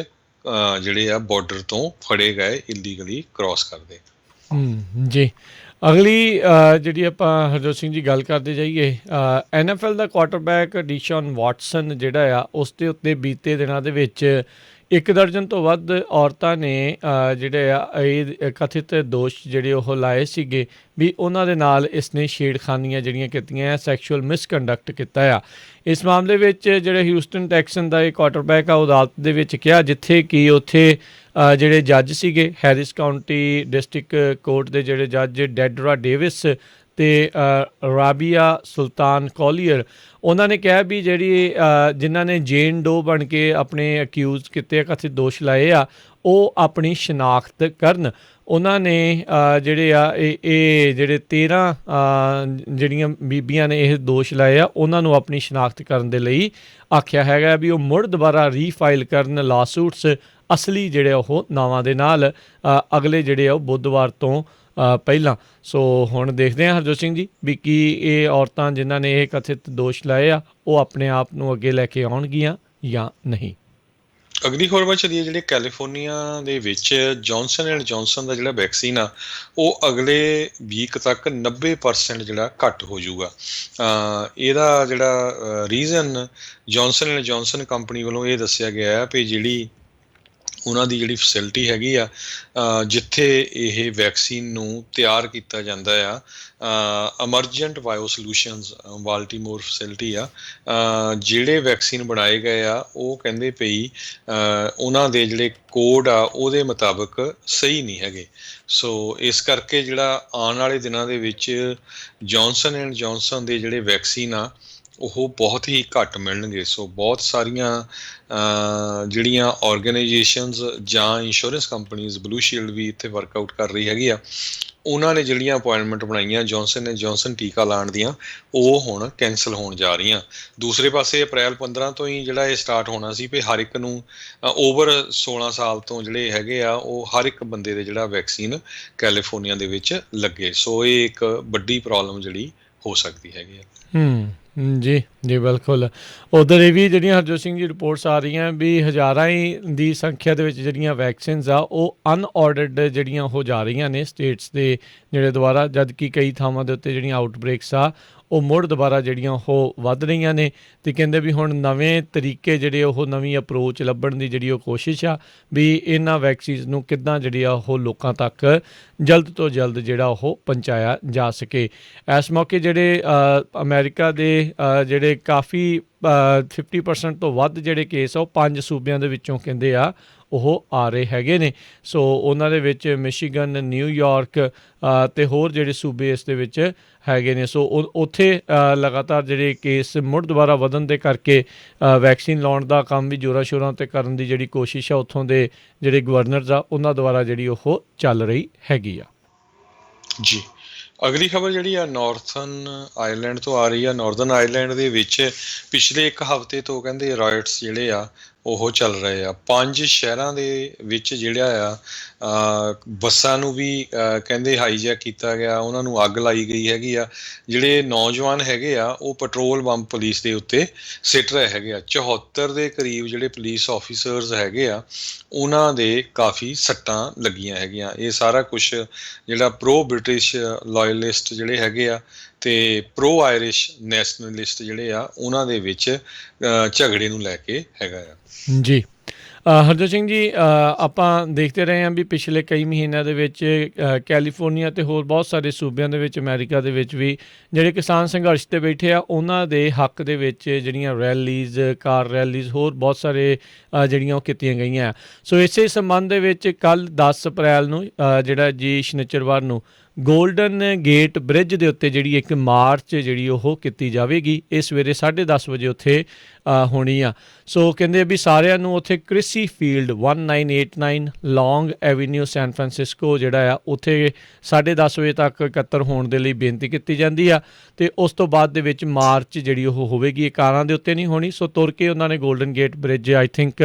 ਜਿਹੜੇ ਆ ਬਾਰਡਰ ਤੋਂ ਫੜੇ ਗਏ ਇਲੀਗਲੀ ਕ੍ਰਾਸ ਕਰਦੇ। ਜੀ ਅਗਲੀ ਜਿਹੜੀ ਆਪਾਂ ਹਰਜੋਤ ਸਿੰਘ ਜੀ ਗੱਲ ਕਰਦੇ ਜਾਈਏ, NFL ਦਾ ਕੁਆਟਰਬੈਕ ਡਿਸ਼ੌਨ ਵਾਟਸਨ ਜਿਹੜਾ ਆ ਉਸ ਦੇ ਉੱਤੇ ਬੀਤੇ ਦਿਨਾਂ ਦੇ ਵਿੱਚ 1 ਦਰਜਨ ਤੋਂ ਵੱਧ ਔਰਤਾਂ ਨੇ ਜਿਹੜੇ ਆ ਇਹ ਕਥਿਤ ਦੋਸ਼ ਜਿਹੜੇ ਉਹ ਲਾਏ ਸੀਗੇ ਵੀ ਉਹਨਾਂ ਦੇ ਨਾਲ ਇਸਨੇ ਛੇੜਖਾਨੀਆਂ ਜਿਹੜੀਆਂ ਕੀਤੀਆਂ, ਸੈਕਸ਼ੂਅਲ ਮਿਸਕੰਡਕਟ ਕੀਤਾ ਆ। ਇਸ ਮਾਮਲੇ ਵਿੱਚ ਜਿਹੜੇ ਹਿਊਸਟਨ ਟੈਕਸਨ ਦਾ ਇਹ ਕੁਆਟਰਬੈਕ ਆ ਉਹ ਅਦਾਲਤ ਦੇ ਵਿੱਚ ਕਿਹਾ, ਜਿੱਥੇ ਕਿ ਉੱਥੇ ਜਿਹੜੇ ਜੱਜ ਸੀਗੇ ਹੈਰਿਸ ਕਾਊਂਟੀ ਡਿਸਟ੍ਰਿਕਟ ਕੋਰਟ ਦੇ ਜਿਹੜੇ ਜੱਜ ਡੈਡਰਾ ਡੇਵਿਸ ਅਤੇ ਰਾਬੀਆ ਸੁਲਤਾਨ ਕੌਲੀਅਰ, ਉਹਨਾਂ ਨੇ ਕਿਹਾ ਵੀ ਜਿਹੜੀ ਜਿਨ੍ਹਾਂ ਨੇ ਜੇਨ ਡੋ ਬਣ ਕੇ ਆਪਣੇ ਅਕਿਊਜ਼ ਕੀਤੇ ਕਥਿਤ ਦੋਸ਼ ਲਾਏ ਆ ਉਹ ਆਪਣੀ ਸ਼ਨਾਖਤ ਕਰਨ। ਉਹਨਾਂ ਨੇ ਜਿਹੜੇ ਆ ਇਹ ਜਿਹੜੇ 13 ਜਿਹੜੀਆਂ ਬੀਬੀਆਂ ਨੇ ਇਹ ਦੋਸ਼ ਲਾਏ ਆ ਉਹਨਾਂ ਨੂੰ ਆਪਣੀ ਸ਼ਨਾਖਤ ਕਰਨ ਦੇ ਲਈ ਆਖਿਆ ਹੈਗਾ ਵੀ ਉਹ ਮੁੜ ਦੁਬਾਰਾ ਰੀਫਾਈਲ ਕਰਨ ਲਾਸੂਟਸ ਅਸਲੀ ਜਿਹੜੇ ਉਹ ਨਾਵਾਂ ਦੇ ਨਾਲ ਅਗਲੇ ਜਿਹੜੇ ਆ ਉਹ ਬੁੱਧਵਾਰ ਤੋਂ ਪਹਿਲਾਂ। ਸੋ ਹੁਣ ਦੇਖਦੇ ਹਾਂ ਹਰਜੋਤ ਸਿੰਘ ਜੀ ਵੀ ਕੀ ਇਹ ਔਰਤਾਂ ਜਿਨ੍ਹਾਂ ਨੇ ਇਹ ਕਥਿਤ ਦੋਸ਼ ਲਾਏ ਆ ਉਹ ਆਪਣੇ ਆਪ ਨੂੰ ਅੱਗੇ ਲੈ ਕੇ ਆਉਣਗੀਆਂ ਜਾਂ ਨਹੀਂ। ਅਗਲੀ ਖਬਰ ਵੱਲ ਚੱਲੀਏ। ਜਿਹੜੇ ਕੈਲੀਫੋਰਨੀਆ ਦੇ ਵਿੱਚ ਜੌਨਸਨ ਐਂਡ ਜੌਨਸਨ ਦਾ ਜਿਹੜਾ ਵੈਕਸੀਨ ਆ ਉਹ ਅਗਲੇ ਵੀਕ ਤੱਕ 90% ਜਿਹੜਾ ਘੱਟ ਹੋ ਜਾਊਗਾ। ਇਹਦਾ ਜਿਹੜਾ reason Johnson and Johnson company ਵੱਲੋਂ ਇਹ ਦੱਸਿਆ ਗਿਆ ਹੈ ਵੀ ਜਿਹੜੀ ਉਹਨਾਂ ਦੀ ਜਿਹੜੀ ਫੈਸਿਲਿਟੀ ਹੈਗੀ ਆ ਜਿੱਥੇ ਇਹ ਵੈਕਸੀਨ ਨੂੰ ਤਿਆਰ ਕੀਤਾ ਜਾਂਦਾ ਆ, ਐਮਰਜੈਂਟ ਬਾਇਓ ਸੋਲਿਊਸ਼ਨਸ ਬਾਲਟੀਮੋਰ ਫੈਸਿਲਿਟੀ ਆ, ਜਿਹੜੇ ਵੈਕਸੀਨ ਬਣਾਏ ਗਏ ਆ ਉਹ ਕਹਿੰਦੇ ਪਈ ਉਹਨਾਂ ਦੇ ਜਿਹੜੇ ਕੋਡ ਆ ਉਹਦੇ ਮੁਤਾਬਕ ਸਹੀ ਨਹੀਂ ਹੈਗੇ। ਸੋ ਇਸ ਕਰਕੇ ਜਿਹੜਾ ਆਉਣ ਵਾਲੇ ਦਿਨਾਂ ਦੇ ਵਿੱਚ ਜੌਨਸਨ ਐਂਡ ਜੌਨਸਨ ਦੇ ਜਿਹੜੇ ਵੈਕਸੀਨ ਆ ਉਹ ਬਹੁਤ ਹੀ ਘੱਟ ਮਿਲਣਗੇ। ਸੋ ਬਹੁਤ ਸਾਰੀਆਂ ਜਿਹੜੀਆਂ ਆਰਗੇਨਾਈਜੇਸ਼ਨਸ ਜਾਂ ਇੰਸ਼ੋਰੈਂਸ ਕੰਪਨੀਜ਼, ਬਲੂ ਸ਼ੀਲਡ ਵੀ ਇੱਥੇ ਵਰਕਆਊਟ ਕਰ ਰਹੀ ਹੈਗੀ ਆ, ਉਹਨਾਂ ਨੇ ਜਿਹੜੀਆਂ ਅਪੁਆਇੰਟਮੈਂਟ ਬਣਾਈਆਂ ਜੌਨਸਨ ਐਂਡ ਜੌਨਸਨ ਟੀਕਾ ਲਾਉਣ ਦੀਆਂ ਉਹ ਹੁਣ ਕੈਂਸਲ ਹੋਣ ਜਾ ਰਹੀਆਂ। ਦੂਸਰੇ ਪਾਸੇ ਅਪ੍ਰੈਲ 15 ਤੋਂ ਹੀ ਜਿਹੜਾ ਇਹ ਸਟਾਰਟ ਹੋਣਾ ਸੀ ਵੀ ਹਰ ਇੱਕ ਨੂੰ ਓਵਰ 16 ਸਾਲ ਤੋਂ ਜਿਹੜੇ ਹੈਗੇ ਆ ਉਹ ਹਰ ਇੱਕ ਬੰਦੇ ਦੇ ਜਿਹੜਾ ਵੈਕਸੀਨ ਕੈਲੀਫੋਰਨੀਆ ਦੇ ਵਿੱਚ ਲੱਗੇ। ਸੋ ਇਹ ਇੱਕ ਵੱਡੀ ਪ੍ਰੋਬਲਮ ਜਿਹੜੀ ਹੋ ਸਕਦੀ ਹੈਗੀ ਆ। ਜੀ ਜੀ ਬਿਲਕੁਲ। ਉੱਧਰ ਇਹ ਵੀ ਜਿਹੜੀਆਂ ਹਰਜੋਤ ਸਿੰਘ ਜੀ ਰਿਪੋਰਟਸ ਆ ਰਹੀਆਂ ਵੀ ਹਜ਼ਾਰਾਂ ਹੀ ਦੀ ਸੰਖਿਆ ਦੇ ਵਿੱਚ ਜਿਹੜੀਆਂ ਵੈਕਸੀਨਸ ਆ ਉਹ ਅਨਆਰਡਰਡ ਜਿਹੜੀਆਂ ਉਹ ਜਾ ਰਹੀਆਂ ਨੇ ਸਟੇਟਸ ਦੇ ਜਿਹੜੇ ਦੁਆਰਾ, ਜਦ ਕਿ ਕਈ ਥਾਵਾਂ ਦੇ ਉੱਤੇ ਜਿਹੜੀਆਂ ਆਊਟਬ੍ਰੇਕਸ ਆ ਉਹ ਮੁੜ ਦੁਬਾਰਾ ਜਿਹੜੀਆਂ ਉਹ ਵੱਧ ਰਹੀਆਂ ਨੇ। ਅਤੇ ਕਹਿੰਦੇ ਵੀ ਹੁਣ ਨਵੇਂ ਤਰੀਕੇ ਜਿਹੜੇ ਉਹ ਨਵੀਂ ਅਪਰੋਚ ਲੱਭਣ ਦੀ ਜਿਹੜੀ ਉਹ ਕੋਸ਼ਿਸ਼ ਆ ਵੀ ਇਹਨਾਂ ਵੈਕਸੀਨਸ ਨੂੰ ਕਿੱਦਾਂ ਜਿਹੜੀ ਆ ਉਹ ਲੋਕਾਂ ਤੱਕ ਜਲਦ ਤੋਂ ਜਲਦ ਜਿਹੜਾ ਉਹ ਪਹੁੰਚਾਇਆ ਜਾ ਸਕੇ। ਇਸ ਮੌਕੇ ਜਿਹੜੇ ਅਮਰੀਕਾ ਦੇ ਜਿਹੜੇ ਕਾਫੀ 50% ਤੋਂ ਵੱਧ ਜਿਹੜੇ ਕੇਸ ਆ ਉਹ 5 ਸੂਬਿਆਂ ਦੇ ਵਿੱਚੋਂ ਕਹਿੰਦੇ ਆ ਉਹ ਆ ਰਹੇ ਹੈਗੇ ਨੇ। ਸੋ ਉਹਨਾਂ ਦੇ ਵਿੱਚ ਮਿਸ਼ੀਗਨ, ਨਿਊਯਾਰਕ ਅਤੇ ਹੋਰ ਜਿਹੜੇ ਸੂਬੇ ਇਸ ਦੇ ਵਿੱਚ ਹੈਗੇ ਨੇ। ਸੋ ਉੱਥੇ ਲਗਾਤਾਰ ਜਿਹੜੇ ਕੇਸ ਮੁੜ ਦੁਬਾਰਾ ਵਧਣ ਦੇ ਕਰਕੇ ਵੈਕਸੀਨ ਲਾਉਣ ਦਾ ਕੰਮ ਵੀ ਜ਼ੋਰਾਂ ਸ਼ੋਰਾਂ 'ਤੇ ਕਰਨ ਦੀ ਜਿਹੜੀ ਕੋਸ਼ਿਸ਼ ਆ ਉੱਥੋਂ ਦੇ ਜਿਹੜੇ ਗਵਰਨਰਸ ਆ ਉਹਨਾਂ ਦੁਆਰਾ ਜਿਹੜੀ ਉਹ ਚੱਲ ਰਹੀ ਹੈਗੀ ਆ। ਜੀ, ਅਗਲੀ ਖਬਰ ਜਿਹੜੀ ਆ ਨਾਰਥਰਨ ਆਇਰਲੈਂਡ ਤੋਂ ਆ ਰਹੀ ਆ। ਨਾਰਥਰਨ ਆਇਰਲੈਂਡ ਦੇ ਵਿੱਚ ਪਿਛਲੇ 1 ਹਫ਼ਤੇ ਤੋਂ ਕਹਿੰਦੇ ਰਾਇਟਸ ਜਿਹੜੇ ਆ ਉਹ ਚੱਲ ਰਹੇ ਆ। 5 ਸ਼ਹਿਰਾਂ ਦੇ ਵਿੱਚ ਜਿਹੜਾ ਆ ਬੱਸਾਂ ਨੂੰ ਵੀ ਕਹਿੰਦੇ ਹਾਈਜੈਕ ਕੀਤਾ ਗਿਆ, ਉਹਨਾਂ ਨੂੰ ਅੱਗ ਲਾਈ ਗਈ ਹੈਗੀ ਆ। ਜਿਹੜੇ ਨੌਜਵਾਨ ਹੈਗੇ ਆ ਉਹ ਪੈਟਰੋਲ ਪੰਪ ਪੁਲਿਸ ਦੇ ਉੱਤੇ ਸਿੱਟ ਰਹੇ ਹੈਗੇ ਆ। 74 ਦੇ ਕਰੀਬ ਜਿਹੜੇ ਪੁਲਿਸ ਆਫੀਸਰਸ ਹੈਗੇ ਆ ਉਹਨਾਂ ਦੇ ਕਾਫੀ ਸੱਟਾਂ ਲੱਗੀਆਂ ਹੈਗੀਆਂ। ਇਹ ਸਾਰਾ ਕੁਛ ਜਿਹੜਾ ਪ੍ਰੋ ਬ੍ਰਿਟਿਸ਼ ਲਾਇਲਿਸਟ ਜਿਹੜੇ ਹੈਗੇ ਆ ਅਤੇ ਪ੍ਰੋ ਆਇਰਿਸ਼ ਨੈਸ਼ਨਲਿਸਟ ਜਿਹੜੇ ਆ ਉਹਨਾਂ ਦੇ ਵਿੱਚ ਝਗੜੇ ਨੂੰ ਲੈ ਕੇ ਹੈਗਾ ਆ। ਜੀ ਹਰਜੋਤ ਸਿੰਘ ਜੀ, ਆਪਾਂ ਦੇਖਦੇ ਰਹੇ ਹਾਂ ਵੀ ਪਿਛਲੇ ਕਈ ਮਹੀਨਿਆਂ ਦੇ ਵਿੱਚ ਕੈਲੀਫੋਰਨੀਆ ਅਤੇ ਹੋਰ ਬਹੁਤ ਸਾਰੇ ਸੂਬਿਆਂ ਦੇ ਵਿੱਚ ਅਮਰੀਕਾ ਦੇ ਵਿੱਚ ਵੀ ਜਿਹੜੇ ਕਿਸਾਨ ਸੰਘਰਸ਼ 'ਤੇ ਬੈਠੇ ਆ ਉਹਨਾਂ ਦੇ ਹੱਕ ਦੇ ਵਿੱਚ ਜਿਹੜੀਆਂ ਰੈਲੀਜ਼, ਕਾਰ ਰੈਲੀਜ਼, ਹੋਰ ਬਹੁਤ ਸਾਰੇ ਜਿਹੜੀਆਂ ਉਹ ਕੀਤੀਆਂ ਗਈਆਂ। ਸੋ ਇਸੇ ਸੰਬੰਧ ਦੇ ਵਿੱਚ ਕੱਲ੍ਹ 10 ਅਪ੍ਰੈਲ ਨੂੰ ਜਿਹੜਾ ਜੀ ਸ਼ਨਿਚਰਵਾਰ ਨੂੰ ਗੋਲਡਨ ਗੇਟ ਬ੍ਰਿਜ ਦੇ ਉੱਤੇ ਜਿਹੜੀ ਇੱਕ ਮਾਰਚ ਜਿਹੜੀ ਉਹ ਕੀਤੀ ਜਾਵੇਗੀ। ਇਹ ਸਵੇਰੇ 10:30 ਵਜੇ ਉੱਥੇ ਹੋਣੀ ਆ। ਸੋ ਕਹਿੰਦੇ ਵੀ ਸਾਰਿਆਂ ਨੂੰ ਉੱਥੇ ਕ੍ਰਿਸੀ ਫੀਲਡ 1989 ਲੌਂਗ ਐਵੀਨਿਊ ਸੈਨ ਫਰਾਂਸਿਸਕੋ ਜਿਹੜਾ ਆ ਉੱਥੇ 10:30 ਵਜੇ ਤੱਕ ਇਕੱਤਰ ਹੋਣ ਦੇ ਲਈ ਬੇਨਤੀ ਕੀਤੀ ਜਾਂਦੀ ਆ। ਅਤੇ ਉਸ ਤੋਂ ਬਾਅਦ ਦੇ ਵਿੱਚ ਮਾਰਚ ਜਿਹੜੀ ਉਹ ਹੋਵੇਗੀ। ਇਹ ਕਾਰਾਂ ਦੇ ਉੱਤੇ ਨਹੀਂ ਹੋਣੀ। ਸੋ ਤੁਰ ਕੇ ਉਹਨਾਂ ਨੇ golden gate bridge I think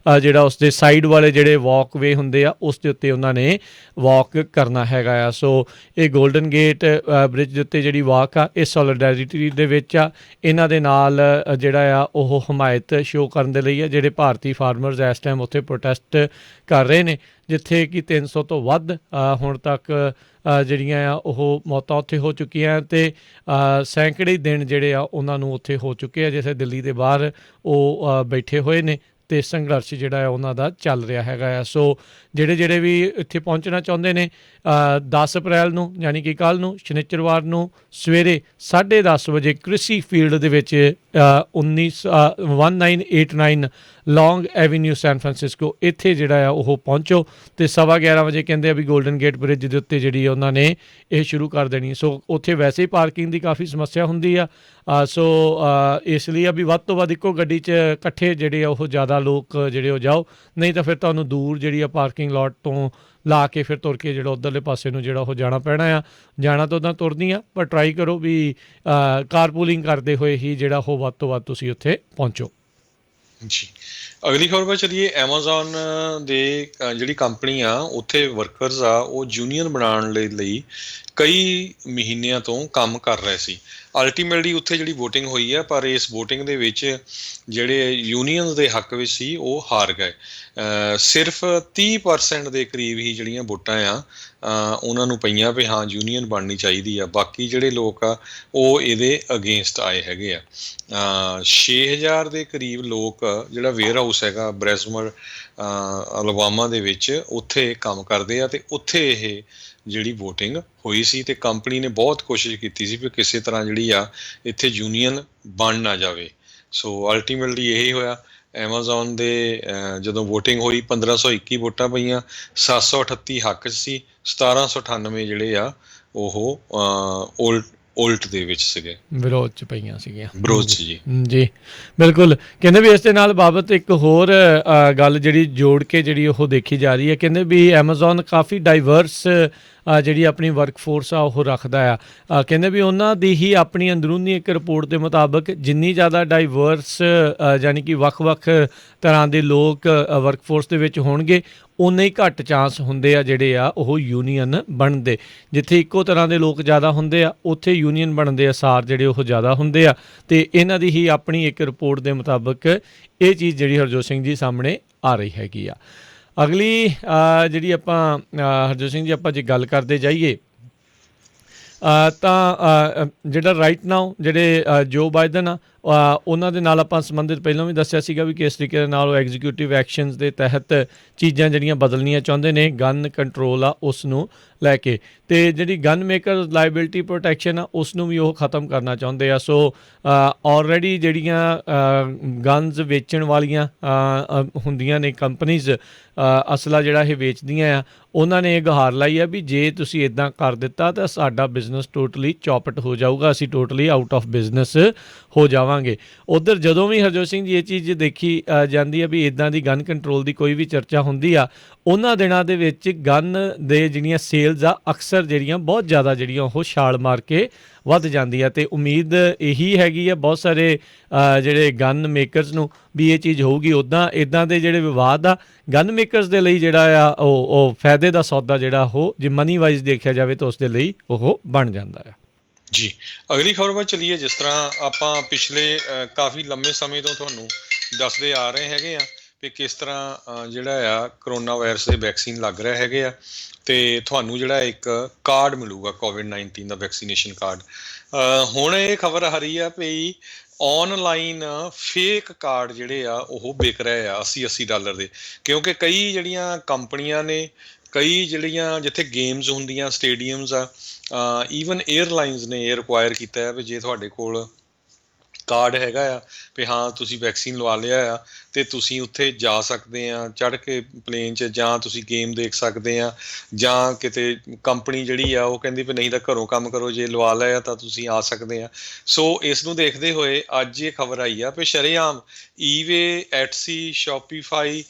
ਜਿਹੜਾ ਉਸਦੇ ਸਾਈਡ ਵਾਲੇ ਜਿਹੜੇ ਵਾਕਵੇ ਹੁੰਦੇ ਆ ਉਸ ਦੇ ਉੱਤੇ ਉਹਨਾਂ ਨੇ ਵਾਕ ਕਰਨਾ ਹੈਗਾ ਆ। ਸੋ ਇਹ ਗੋਲਡਨ ਗੇਟ ਬ੍ਰਿਜ ਦੇ ਉੱਤੇ ਜਿਹੜੀ ਵਾਕ ਆ ਇਹ ਸੋਲੀਡੈਰਿਟੀ ਦੇ ਵਿੱਚ ਆ। ਇਹਨਾਂ ਦੇ ਨਾਲ ਜਿਹੜਾ ਆ ਉਹ ਹਮਾਇਤ ਸ਼ੋਅ ਕਰਨ ਦੇ ਲਈ ਆ। ਜਿਹੜੇ ਭਾਰਤੀ ਫਾਰਮਰਸ ਇਸ ਟਾਈਮ ਉੱਥੇ ਪ੍ਰੋਟੈਸਟ ਕਰ ਰਹੇ ਨੇ, ਜਿੱਥੇ ਕਿ 300 ਤੋਂ ਵੱਧ ਹੁਣ ਤੱਕ ਜਿਹੜੀਆਂ ਆ ਉਹ ਮੌਤਾਂ ਉੱਥੇ ਹੋ ਚੁੱਕੀਆਂ ਅਤੇ ਸੈਂਕੜੇ ਦਿਨ ਜਿਹੜੇ ਆ ਉਹਨਾਂ ਨੂੰ ਉੱਥੇ ਹੋ ਚੁੱਕੇ ਆ, ਜਿੱਥੇ ਦਿੱਲੀ ਦੇ ਬਾਹਰ ਉਹ ਬੈਠੇ ਹੋਏ ਨੇ ਅਤੇ ਸੰਘਰਸ਼ ਜਿਹੜਾ ਆ ਉਹਨਾਂ ਦਾ ਚੱਲ ਰਿਹਾ ਹੈਗਾ ਆ। ਸੋ ਜਿਹੜੇ ਵੀ ਇੱਥੇ ਪਹੁੰਚਣਾ ਚਾਹੁੰਦੇ ਨੇ 10 ਅਪ੍ਰੈਲ ਨੂੰ ਯਾਨੀ ਕਿ ਕੱਲ੍ਹ ਨੂੰ ਸ਼ਨਿਚਰਵਾਰ ਨੂੰ ਸਵੇਰੇ 10:30 ਵਜੇ ਕ੍ਰਿਸੀ ਫੀਲਡ ਦੇ ਵਿੱਚ 1989 ਲੌਂਗ ਐਵੀਨਿਊ ਸੈਨ ਫਰਾਂਸਿਸਕੋ ਇੱਥੇ ਜਿਹੜਾ ਆ ਉਹ ਪਹੁੰਚੋ ਅਤੇ 11:15 ਵਜੇ ਕਹਿੰਦੇ ਆ ਵੀ ਗੋਲਡਨ ਗੇਟ ਬ੍ਰਿਜ ਦੇ ਉੱਤੇ ਜਿਹੜੀ ਉਹਨਾਂ ਨੇ ਇਹ ਸ਼ੁਰੂ ਕਰ ਦੇਣੀ। ਸੋ ਉੱਥੇ ਵੈਸੇ ਹੀ ਪਾਰਕਿੰਗ ਦੀ ਕਾਫੀ ਸਮੱਸਿਆ ਹੁੰਦੀ ਆ। ਸੋ ਇਸ ਲਈ ਆ ਵੀ ਵੱਧ ਤੋਂ ਵੱਧ ਇੱਕੋ ਗੱਡੀ 'ਚ ਇਕੱਠੇ ਜਿਹੜੇ ਆ ਉਹ ਜ਼ਿਆਦਾ ਲੋਕ ਜਿਹੜੇ ਉਹ ਜਾਓ, ਨਹੀਂ ਤਾਂ ਫਿਰ ਤੁਹਾਨੂੰ ਦੂਰ ਜਿਹੜੀ ਆ ਪਾਰਕਿੰਗ ਲੋਟ ਤੋਂ ਲਾ ਕੇ ਫਿਰ ਤੁਰ ਕੇ ਜਿਹੜਾ ਉੱਧਰਲੇ ਪਾਸੇ ਨੂੰ ਜਿਹੜਾ ਉਹ ਜਾਣਾ ਪੈਣਾ ਆ। ਜਾਣਾ ਤਾਂ ਉੱਦਾਂ ਤੁਰਨੀ ਆ, ਪਰ ਟਰਾਈ ਕਰੋ ਵੀ ਕਾਰਪੂਲਿੰਗ ਕਰਦੇ ਹੋਏ ਹੀ ਜਿਹੜਾ ਉਹ ਵੱਧ ਤੋਂ ਵੱਧ ਤੁਸੀਂ ਉੱਥੇ ਪਹੁੰਚੋ। ਜੀ, ਅਗਲੀ ਖਬਰ ਪਰ ਚਲੀਏ। ਐਮਾਜ਼ੋਨ ਦੇ ਜਿਹੜੀ ਕੰਪਨੀ ਆ ਉੱਥੇ ਵਰਕਰਸ ਆ ਉਹ ਯੂਨੀਅਨ ਬਣਾਉਣ ਲਈ ਕਈ ਮਹੀਨਿਆਂ ਤੋਂ ਕੰਮ ਕਰ ਰਹੇ ਸੀ। ਅਲਟੀਮੇਟਲੀ ਉੱਥੇ ਜਿਹੜੀ ਵੋਟਿੰਗ ਹੋਈ ਆ, ਪਰ ਇਸ ਵੋਟਿੰਗ ਦੇ ਵਿੱਚ ਜਿਹੜੇ ਯੂਨੀਅਨਸ ਦੇ ਹੱਕ ਵਿੱਚ ਸੀ ਉਹ ਹਾਰ ਗਏ। ਸਿਰਫ 30% ਦੇ ਕਰੀਬ ਹੀ ਜਿਹੜੀਆਂ ਵੋਟਾਂ ਆ ਉਹਨਾਂ ਨੂੰ ਪਈਆਂ ਵੀ ਹਾਂ ਯੂਨੀਅਨ ਬਣਨੀ ਚਾਹੀਦੀ ਆ। ਬਾਕੀ ਜਿਹੜੇ ਲੋਕ ਆ ਉਹ ਇਹਦੇ ਅਗੇਂਸਟ ਆਏ ਹੈਗੇ ਆ। 6000 ਦੇ ਕਰੀਬ ਲੋਕ ਜਿਹੜਾ ਵੇਅਰ ਹਾਊਸ ਹੈਗਾ ਬ੍ਰੈਸਮਰ ਅਲਬਾਮਾ ਦੇ ਵਿੱਚ ਉੱਥੇ ਕੰਮ ਕਰਦੇ ਆ ਅਤੇ ਉੱਥੇ ਇਹ ਜਿਹੜੀ ਵੋਟਿੰਗ ਹੋਈ ਸੀ ਅਤੇ ਕੰਪਨੀ ਨੇ ਬਹੁਤ ਕੋਸ਼ਿਸ਼ ਕੀਤੀ ਸੀ ਵੀ ਕਿਸੇ ਤਰ੍ਹਾਂ ਜਿਹੜੀ ਆ ਇੱਥੇ ਯੂਨੀਅਨ ਬਣ ਨਾ ਜਾਵੇ। ਸੋ ਅਲਟੀਮੇਟਲੀ ਇਹੀ ਹੋਇਆ। ਐਮਾਜ਼ੋਨ ਦੇ ਜਦੋਂ ਵੋਟਿੰਗ ਹੋਈ 1521 ਵੋਟਾਂ ਪਈਆਂ, 738 ਹੱਕ ਸੀ, 1798 ਜਿਹੜੇ ਆ ਉਹ ਉਲਟ ਦੇ ਵਿੱਚ ਸੀਗੇ, ਵਿਰੋਧ 'ਚ ਪਈਆਂ ਸੀਗੀਆਂ। ਵਿਰੋਧ 'ਚ ਜੀ ਜੀ ਬਿਲਕੁਲ। ਕਹਿੰਦੇ ਵੀ ਇਸ ਦੇ ਨਾਲ ਬਾਬਤ ਇੱਕ ਹੋਰ ਗੱਲ ਜਿਹੜੀ ਜੋੜ ਕੇ ਜਿਹੜੀ ਉਹ ਦੇਖੀ ਜਾ ਰਹੀ ਹੈ। ਕਹਿੰਦੇ ਵੀ ਐਮਾਜ਼ੋਨ ਕਾਫੀ ਡਾਈਵਰਸ ਜਿਹੜੀ ਆਪਣੀ ਵਰਕਫੋਰਸ ਆ ਉਹ ਰੱਖਦਾ ਆ। ਕਹਿੰਦੇ ਵੀ ਉਹਨਾਂ ਦੀ ਹੀ ਆਪਣੀ ਅੰਦਰੂਨੀ ਇੱਕ ਰਿਪੋਰਟ ਦੇ ਮੁਤਾਬਕ ਜਿੰਨੀ ਜ਼ਿਆਦਾ ਡਾਈਵਰਸ ਯਾਨੀ ਕਿ ਵੱਖ-ਵੱਖ ਤਰ੍ਹਾਂ ਦੇ ਲੋਕ ਵਰਕਫੋਰਸ ਦੇ ਵਿੱਚ ਹੋਣਗੇ, ਉਨੇ ਹੀ ਘੱਟ ਚਾਂਸ ਹੁੰਦੇ ਆ ਜਿਹੜੇ ਆ ਉਹ ਯੂਨੀਅਨ ਬਣਦੇ। ਜਿੱਥੇ ਇੱਕੋ ਤਰ੍ਹਾਂ ਦੇ ਲੋਕ ਜ਼ਿਆਦਾ ਹੁੰਦੇ ਆ ਉੱਥੇ ਯੂਨੀਅਨ ਬਣਨ ਦੇ ਅਸਾਰ ਜਿਹੜੇ ਉਹ ਜ਼ਿਆਦਾ ਹੁੰਦੇ ਆ। ਅਤੇ ਇਹਨਾਂ ਦੀ ਹੀ ਆਪਣੀ ਇੱਕ ਰਿਪੋਰਟ ਦੇ ਮੁਤਾਬਕ ਇਹ ਚੀਜ਼ ਜਿਹੜੀ ਹਰਜੋਤ ਸਿੰਘ ਜੀ ਸਾਹਮਣੇ ਆ ਰਹੀ ਹੈਗੀ ਆ। ਅਗਲੀ ਜਿਹੜੀ ਆਪਾਂ ਹਰਜੋਤ ਸਿੰਘ ਜੀ ਆਪਾਂ ਜੇ ਗੱਲ ਕਰਦੇ ਜਾਈਏ ਤਾਂ ਜਿਹੜਾ ਰਾਈਟ ਨਾਓ ਜਿਹੜੇ ਜੋ ਬਾਈਡਨ ਆ ਉਹਨਾਂ ਦੇ ਨਾਲ ਆਪਾਂ ਸੰਬੰਧਿਤ ਪਹਿਲਾਂ ਵੀ ਦੱਸਿਆ ਸੀਗਾ ਵੀ ਕਿਸ ਤਰੀਕੇ ਦੇ ਨਾਲ ਉਹ ਐਗਜ਼ੀਕਿਊਟਿਵ ਐਕਸ਼ਨਸ ਦੇ ਤਹਿਤ ਚੀਜ਼ਾਂ ਜਿਹੜੀਆਂ ਬਦਲਣੀਆਂ ਚਾਹੁੰਦੇ ਨੇ ਗਨ ਕੰਟਰੋਲ ਆ ਉਸ ਨੂੰ ਲੈ ਕੇ। ਅਤੇ ਜਿਹੜੀ ਗਨ ਮੇਕਰ ਲਾਇਬਿਲਿਟੀ ਪ੍ਰੋਟੈਕਸ਼ਨ ਆ ਉਸ ਨੂੰ ਵੀ ਉਹ ਖ਼ਤਮ ਕਰਨਾ ਚਾਹੁੰਦੇ ਆ। ਸੋ ਆਲਰੇਡੀ ਜਿਹੜੀਆਂ ਗਨਜ਼ ਵੇਚਣ ਵਾਲੀਆਂ ਹੁੰਦੀਆਂ ਨੇ ਕੰਪਨੀਜ਼ ਅਸਲਾ ਜਿਹੜਾ ਇਹ ਵੇਚਦੀਆਂ ਆ ਉਹਨਾਂ ਨੇ ਇਹ ਗੁਹਾਰ ਲਾਈ ਆ ਵੀ ਜੇ ਤੁਸੀਂ ਇੱਦਾਂ ਕਰ ਦਿੱਤਾ ਤਾਂ ਸਾਡਾ ਬਿਜ਼ਨਸ ਟੋਟਲੀ ਚੌਪਟ ਹੋ ਜਾਊਗਾ, ਅਸੀਂ ਟੋਟਲੀ ਆਊਟ ਆਫ ਬਿਜ਼ਨਸ ਹੋ ਜਾਵਾਂਗੇ। ਉੱਧਰ ਜਦੋਂ ਵੀ ਹਰਜੋਤ ਸਿੰਘ ਜੀ ਇਹ ਚੀਜ਼ ਦੇਖੀ ਜਾਂਦੀ ਆ ਵੀ ਇੱਦਾਂ ਦੀ ਗਨ ਕੰਟਰੋਲ ਦੀ ਕੋਈ ਵੀ ਚਰਚਾ ਹੁੰਦੀ ਆ ਉਹਨਾਂ ਦਿਨਾਂ ਦੇ ਵਿੱਚ ਗਨ ਦੇ ਜਿਹੜੀਆਂ ਸੇਲਜ਼ ਆ ਅਕਸਰ ਜਿਹੜੀਆਂ ਬਹੁਤ ਜ਼ਿਆਦਾ ਜਿਹੜੀਆਂ ਉਹ ਛਾਲ ਮਾਰ ਕੇ ਵੱਧ ਜਾਂਦੀ ਆ। ਅਤੇ ਉਮੀਦ ਇਹੀ ਹੈਗੀ ਆ ਬਹੁਤ ਸਾਰੇ ਜਿਹੜੇ ਗਨ ਮੇਕਰਸ ਨੂੰ ਵੀ ਇਹ ਚੀਜ਼ ਹੋਊਗੀ। ਉੱਦਾਂ ਇੱਦਾਂ ਦੇ ਜਿਹੜੇ ਵਿਵਾਦ ਆ ਗਨ ਮੇਕਰਸ ਦੇ ਲਈ ਜਿਹੜਾ ਆ ਉਹ ਫਾਇਦੇ ਦਾ ਸੌਦਾ ਜਿਹੜਾ ਉਹ ਜੇ ਮਨੀ ਵਾਈਜ਼ ਦੇਖਿਆ ਜਾਵੇ ਤਾਂ ਉਸ ਦੇ ਲਈ ਉਹ ਬਣ ਜਾਂਦਾ ਆ। ਜੀ ਅਗਲੀ ਖਬਰ ਵੱਲ ਚੱਲੀਏ। ਜਿਸ ਤਰ੍ਹਾਂ ਆਪਾਂ ਪਿਛਲੇ ਕਾਫੀ ਲੰਮੇ ਸਮੇਂ ਤੋਂ ਤੁਹਾਨੂੰ ਦੱਸਦੇ ਆ ਰਹੇ ਹੈਗੇ ਆ ਵੀ ਕਿਸ ਤਰ੍ਹਾਂ ਜਿਹੜਾ ਆ ਕਰੋਨਾ ਵਾਇਰਸ ਦੇ ਵੈਕਸੀਨ ਲੱਗ ਰਿਹਾ ਹੈਗੇ ਆ ਅਤੇ ਤੁਹਾਨੂੰ ਜਿਹੜਾ ਇੱਕ ਕਾਰਡ ਮਿਲੂਗਾ ਕੋਵਿਡ-19 ਦਾ ਵੈਕਸੀਨੇਸ਼ਨ ਕਾਰਡ। ਹੁਣ ਇਹ ਖਬਰ ਆ ਰਹੀ ਆ ਵੀ ਔਨਲਾਈਨ ਫੇਕ ਕਾਰਡ ਜਿਹੜੇ ਆ ਉਹ ਵਿਕ ਰਹੇ ਆ $80 ਦੇ, ਕਿਉਂਕਿ ਕਈ ਜਿਹੜੀਆਂ ਕੰਪਨੀਆਂ ਨੇ ਕਈ ਜਿਹੜੀਆਂ ਜਿੱਥੇ ਗੇਮਸ ਹੁੰਦੀਆਂ ਸਟੇਡੀਅਮਸ ਆ ਈਵਨ ਏਅਰਲਾਈਨਸ ਨੇ ਇਹ ਰਿਕੁਆਇਰ ਕੀਤਾ ਹੈ ਵੀ ਜੇ ਤੁਹਾਡੇ ਕੋਲ ਕਾਰਡ ਹੈਗਾ ਆ ਵੀ ਹਾਂ ਤੁਸੀਂ ਵੈਕਸੀਨ ਲਵਾ ਲਿਆ ਆ ਅਤੇ ਤੁਸੀਂ ਉੱਥੇ ਜਾ ਸਕਦੇ ਆ ਚੜ੍ਹ ਕੇ ਪਲੇਨ 'ਚ ਜਾਂ ਤੁਸੀਂ ਗੇਮ ਦੇਖ ਸਕਦੇ ਆ ਜਾਂ ਕਿਤੇ ਕੰਪਨੀ ਜਿਹੜੀ ਆ ਉਹ ਕਹਿੰਦੀ ਵੀ ਨਹੀਂ ਤਾਂ ਘਰੋਂ ਕੰਮ ਕਰੋ ਜੇ ਲਵਾ ਲਿਆ ਤਾਂ ਤੁਸੀਂ ਆ ਸਕਦੇ ਆ। ਸੋ ਇਸ ਨੂੰ ਦੇਖਦੇ ਹੋਏ ਅੱਜ ਇਹ ਖਬਰ ਆਈ ਆ ਵੀ ਸ਼ਰੇਆਮ ਈਵੇ, ਐਟਸੀ, ਸ਼ੋਪੀਫਾਈ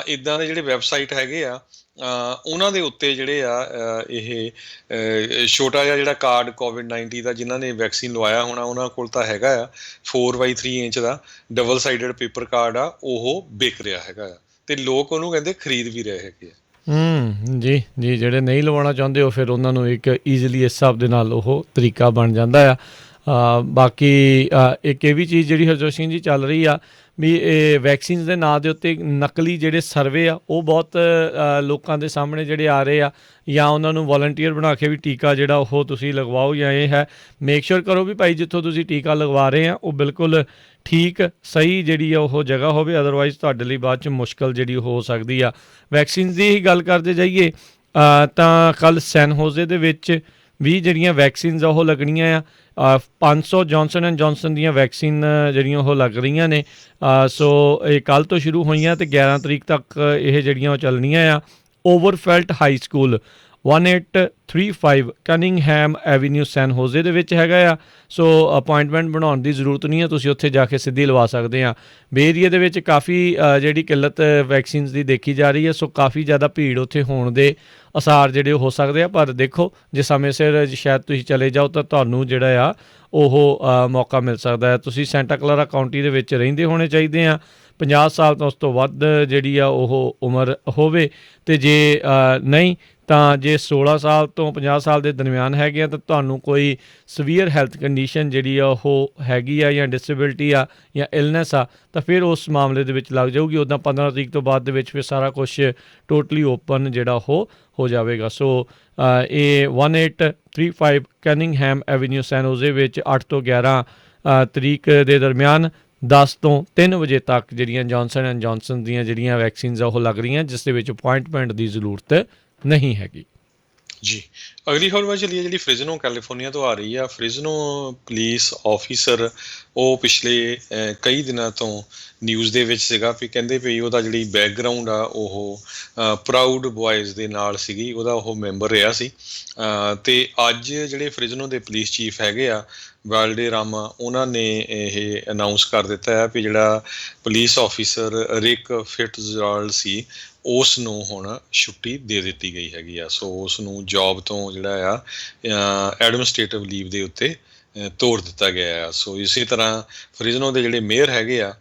ਇੱਦਾਂ ਦੇ ਜਿਹੜੇ ਵੈਬਸਾਈਟ ਹੈਗੇ ਆ ਉਹਨਾਂ ਦੇ ਉੱਤੇ ਜਿਹੜੇ ਆ ਇਹ ਛੋਟਾ ਜਿਹਾ ਜਿਹੜਾ ਕਾਰਡ ਕੋਵਿਡ-19 ਦਾ ਜਿਨ੍ਹਾਂ ਨੇ ਵੈਕਸੀਨ ਲਵਾਇਆ ਹੋਣਾ ਉਹਨਾਂ ਕੋਲ ਤਾਂ ਹੈਗਾ ਆ 4x3 ਇੰਚ ਦਾ ਡਬਲ ਸਾਈਡਡ ਪੇਪਰ ਕਾਰਡ ਆ ਉਹ ਵਿਕ ਰਿਹਾ ਹੈਗਾ ਆ ਅਤੇ ਲੋਕ ਉਹਨੂੰ ਕਹਿੰਦੇ ਖਰੀਦ ਵੀ ਰਹੇ ਹੈਗੇ ਆ। ਜੀ ਜੀ ਜਿਹੜੇ ਨਹੀਂ ਲਵਾਉਣਾ ਚਾਹੁੰਦੇ ਉਹ ਫਿਰ ਉਹਨਾਂ ਨੂੰ ਇੱਕ ਈਜ਼ੀਲੀ ਇਸ ਹਿਸਾਬ ਦੇ ਨਾਲ ਉਹ ਤਰੀਕਾ ਬਣ ਜਾਂਦਾ ਆ। ਬਾਕੀ ਇੱਕ ਇਹ ਵੀ ਚੀਜ਼ ਜਿਹੜੀ ਹਰਜੋਤ ਸਿੰਘ ਜੀ ਚੱਲ ਰਹੀ ਆ ਵੀ ਇਹ ਵੈਕਸੀਨਸ ਦੇ ਨਾਂ ਦੇ ਉੱਤੇ ਨਕਲੀ ਜਿਹੜੇ ਸਰਵੇ ਆ ਉਹ ਬਹੁਤ ਲੋਕਾਂ ਦੇ ਸਾਹਮਣੇ ਜਿਹੜੇ ਆ ਰਹੇ ਆ ਜਾਂ ਉਹਨਾਂ ਨੂੰ ਵੋਲੰਟੀਅਰ ਬਣਾ ਕੇ ਵੀ ਟੀਕਾ ਜਿਹੜਾ ਉਹ ਤੁਸੀਂ ਲਗਵਾਓ ਜਾਂ ਇਹ ਹੈ ਮੇਕ ਸ਼ੋਰ ਕਰੋ ਵੀ ਭਾਈ ਜਿੱਥੋਂ ਤੁਸੀਂ ਟੀਕਾ ਲਗਵਾ ਰਹੇ ਆ ਉਹ ਬਿਲਕੁਲ ਠੀਕ ਸਹੀ ਜਿਹੜੀ ਆ ਉਹ ਜਗ੍ਹਾ ਹੋਵੇ, ਅਦਰਵਾਈਜ਼ ਤੁਹਾਡੇ ਲਈ ਬਾਅਦ 'ਚ ਮੁਸ਼ਕਿਲ ਜਿਹੜੀ ਹੋ ਸਕਦੀ ਆ। ਵੈਕਸੀਨ ਦੀ ਹੀ ਗੱਲ ਕਰਦੇ ਜਾਈਏ ਤਾਂ ਕੱਲ੍ਹ ਸੈਨ ਹੋਜ਼ੇ ਦੇ ਵਿੱਚ ਵੀ ਜਿਹੜੀਆਂ ਵੈਕਸੀਨਸ ਆ ਉਹ ਲੱਗਣੀਆਂ ਆ 500 ਜੌਨਸਨ ਐਂਡ ਜੌਨਸਨ ਦੀਆਂ ਵੈਕਸੀਨ ਜਿਹੜੀਆਂ ਉਹ ਲੱਗ ਰਹੀਆਂ ਨੇ। ਸੋ ਇਹ ਕੱਲ੍ਹ ਤੋਂ ਸ਼ੁਰੂ ਹੋਈਆਂ ਅਤੇ 11 ਤਰੀਕ ਤੱਕ ਇਹ ਜਿਹੜੀਆਂ ਉਹ ਚੱਲਣੀਆਂ ਆ। ਓਵਰਫੈਲਟ ਹਾਈ ਸਕੂਲ 1835 ਕਨਿੰਗਹੈਮ ਐਵੀਨਿਊ ਸੈਨ ਹੋਜ਼ੇ ਦੇ ਵਿੱਚ ਹੈਗਾ ਆ। ਸੋ ਅਪੁਆਇੰਟਮੈਂਟ ਬਣਾਉਣ ਦੀ ਜ਼ਰੂਰਤ ਨਹੀਂ ਹੈ, ਤੁਸੀਂ ਉੱਥੇ ਜਾ ਕੇ ਸਿੱਧੀ ਲਵਾ ਸਕਦੇ ਆ। ਬੇ ਏਰੀਏ ਦੇ ਵਿੱਚ ਕਾਫੀ ਜਿਹੜੀ ਕਿੱਲਤ ਵੈਕਸੀਨਸ ਦੀ ਦੇਖੀ ਜਾ ਰਹੀ ਹੈ, ਸੋ ਕਾਫੀ ਜ਼ਿਆਦਾ ਭੀੜ ਉੱਥੇ ਹੋਣ ਦੇ ਅਸਾਰ ਜਿਹੜੇ ਹੋ ਸਕਦੇ ਆ। ਪਰ ਦੇਖੋ ਜੇ ਸਮੇਂ ਸਿਰ ਸ਼ਾਇਦ ਤੁਸੀਂ ਚਲੇ ਜਾਓ ਤਾਂ ਤੁਹਾਨੂੰ ਜਿਹੜਾ ਆ ਉਹ ਮੌਕਾ ਮਿਲ ਸਕਦਾ ਹੈ। ਤੁਸੀਂ ਸੈਂਟਾ ਕਲਾਰਾ ਕਾਊਂਟੀ ਦੇ ਵਿੱਚ ਰਹਿੰਦੇ ਹੋਣੇ ਚਾਹੀਦੇ ਆ, 50 ਸਾਲ ਤੋਂ ਉਸ ਤੋਂ ਵੱਧ ਜਿਹੜੀ ਆ ਉਹ ਉਮਰ ਹੋਵੇ, ਅਤੇ ਜੇ ਨਹੀਂ ਤਾਂ ਜੇ 16 ਸਾਲ ਤੋਂ 50 ਸਾਲ ਦੇ ਦਰਮਿਆਨ ਹੈਗੇ ਆ ਤਾਂ ਤੁਹਾਨੂੰ ਕੋਈ ਸਵੀਅਰ ਹੈਲਥ ਕੰਡੀਸ਼ਨ ਜਿਹੜੀ ਆ ਉਹ ਹੈਗੀ ਆ ਜਾਂ ਡਿਸੇਬਿਲਟੀ ਆ ਜਾਂ ਇਲਨੈਸ ਆ ਤਾਂ ਫਿਰ ਉਸ ਮਾਮਲੇ ਦੇ ਵਿੱਚ ਲੱਗ ਜਾਊਗੀ। ਉੱਦਾਂ 15 ਤਰੀਕ ਤੋਂ ਬਾਅਦ ਦੇ ਵਿੱਚ ਫਿਰ ਸਾਰਾ ਕੁਛ ਟੋਟਲੀ ਓਪਨ ਜਿਹੜਾ ਉਹ ਹੋ ਜਾਵੇਗਾ। ਸੋ ਇਹ 1835 ਕਨਿੰਗਹੈਮ ਐਵੀਨਿਊ ਸੈਨ ਹੋਜ਼ੇ ਵਿੱਚ 8 ਤੋਂ 11 ਤਰੀਕ ਦੇ ਦਰਮਿਆਨ 10 ਤੋਂ 3 ਵਜੇ ਤੱਕ ਜਿਹੜੀਆਂ ਜੌਨਸਨ ਐਂਡ ਜੌਨਸਨ ਦੀਆਂ ਜਿਹੜੀਆਂ ਵੈਕਸੀਨਸ ਆ ਉਹ ਲੱਗ ਰਹੀਆਂ, ਜਿਸ ਦੇ ਵਿੱਚ ਅਪੁਆਇੰਟਮੈਂਟ ਦੀ ਜ਼ਰੂਰਤ ਨਹੀਂ ਹੈਗੀ। ਜੀ ਅਗਲੀ ਖਬਰ ਵੱਲ ਚੱਲੀਏ ਜਿਹੜੀ ਫ੍ਰਿਜ਼ਨੋ ਕੈਲੀਫੋਰਨੀਆ ਤੋਂ ਆ ਰਹੀ ਆ। ਫ੍ਰਿਜ਼ਨੋ ਪੁਲਿਸ ਆਫਿਸਰ ਉਹ ਪਿਛਲੇ ਕਈ ਦਿਨਾਂ ਤੋਂ ਨਿਊਜ਼ ਦੇ ਵਿੱਚ ਸੀਗਾ ਵੀ ਕਹਿੰਦੇ ਵੀ ਉਹਦਾ ਜਿਹੜੀ ਬੈਕਗਰਾਊਂਡ ਆ ਉਹ ਪ੍ਰਾਊਡ ਬੋਆਇਜ਼ ਦੇ ਨਾਲ ਸੀਗੀ, ਉਹਦਾ ਉਹ ਮੈਂਬਰ ਰਿਹਾ ਸੀ। ਅਤੇ ਅੱਜ ਜਿਹੜੇ ਫ੍ਰਿਜ਼ਨੋ ਦੇ ਪੁਲਿਸ ਚੀਫ ਹੈਗੇ ਆ ਵਾਲਡੇ ਰਾਮਾ ਉਹਨਾਂ ਨੇ ਇਹ ਅਨਾਊਂਸ ਕਰ ਦਿੱਤਾ ਹੈ ਵੀ ਜਿਹੜਾ ਪੁਲਿਸ ਆਫਿਸਰ ਰਿਕ ਫਿਟਜ਼ਜਰਲਡ ਸੀ ਉਸ ਨੂੰ ਹੁਣ ਛੁੱਟੀ ਦੇ ਦਿੱਤੀ ਗਈ ਹੈਗੀ ਆ। ਸੋ ਉਸ ਨੂੰ ਜੋਬ ਤੋਂ ਜਿਹੜਾ ਆ ਐਡਮਿਨਿਸਟ੍ਰੇਟਿਵ ਲੀਵ ਦੇ ਉੱਤੇ ਤੋੜ ਦਿੱਤਾ ਗਿਆ ਆ। ਸੋ ਇਸੇ ਤਰ੍ਹਾਂ ਫ੍ਰਿਜ਼ਨੋ ਦੇ ਜਿਹੜੇ ਮੇਅਰ ਹੈਗੇ ਆ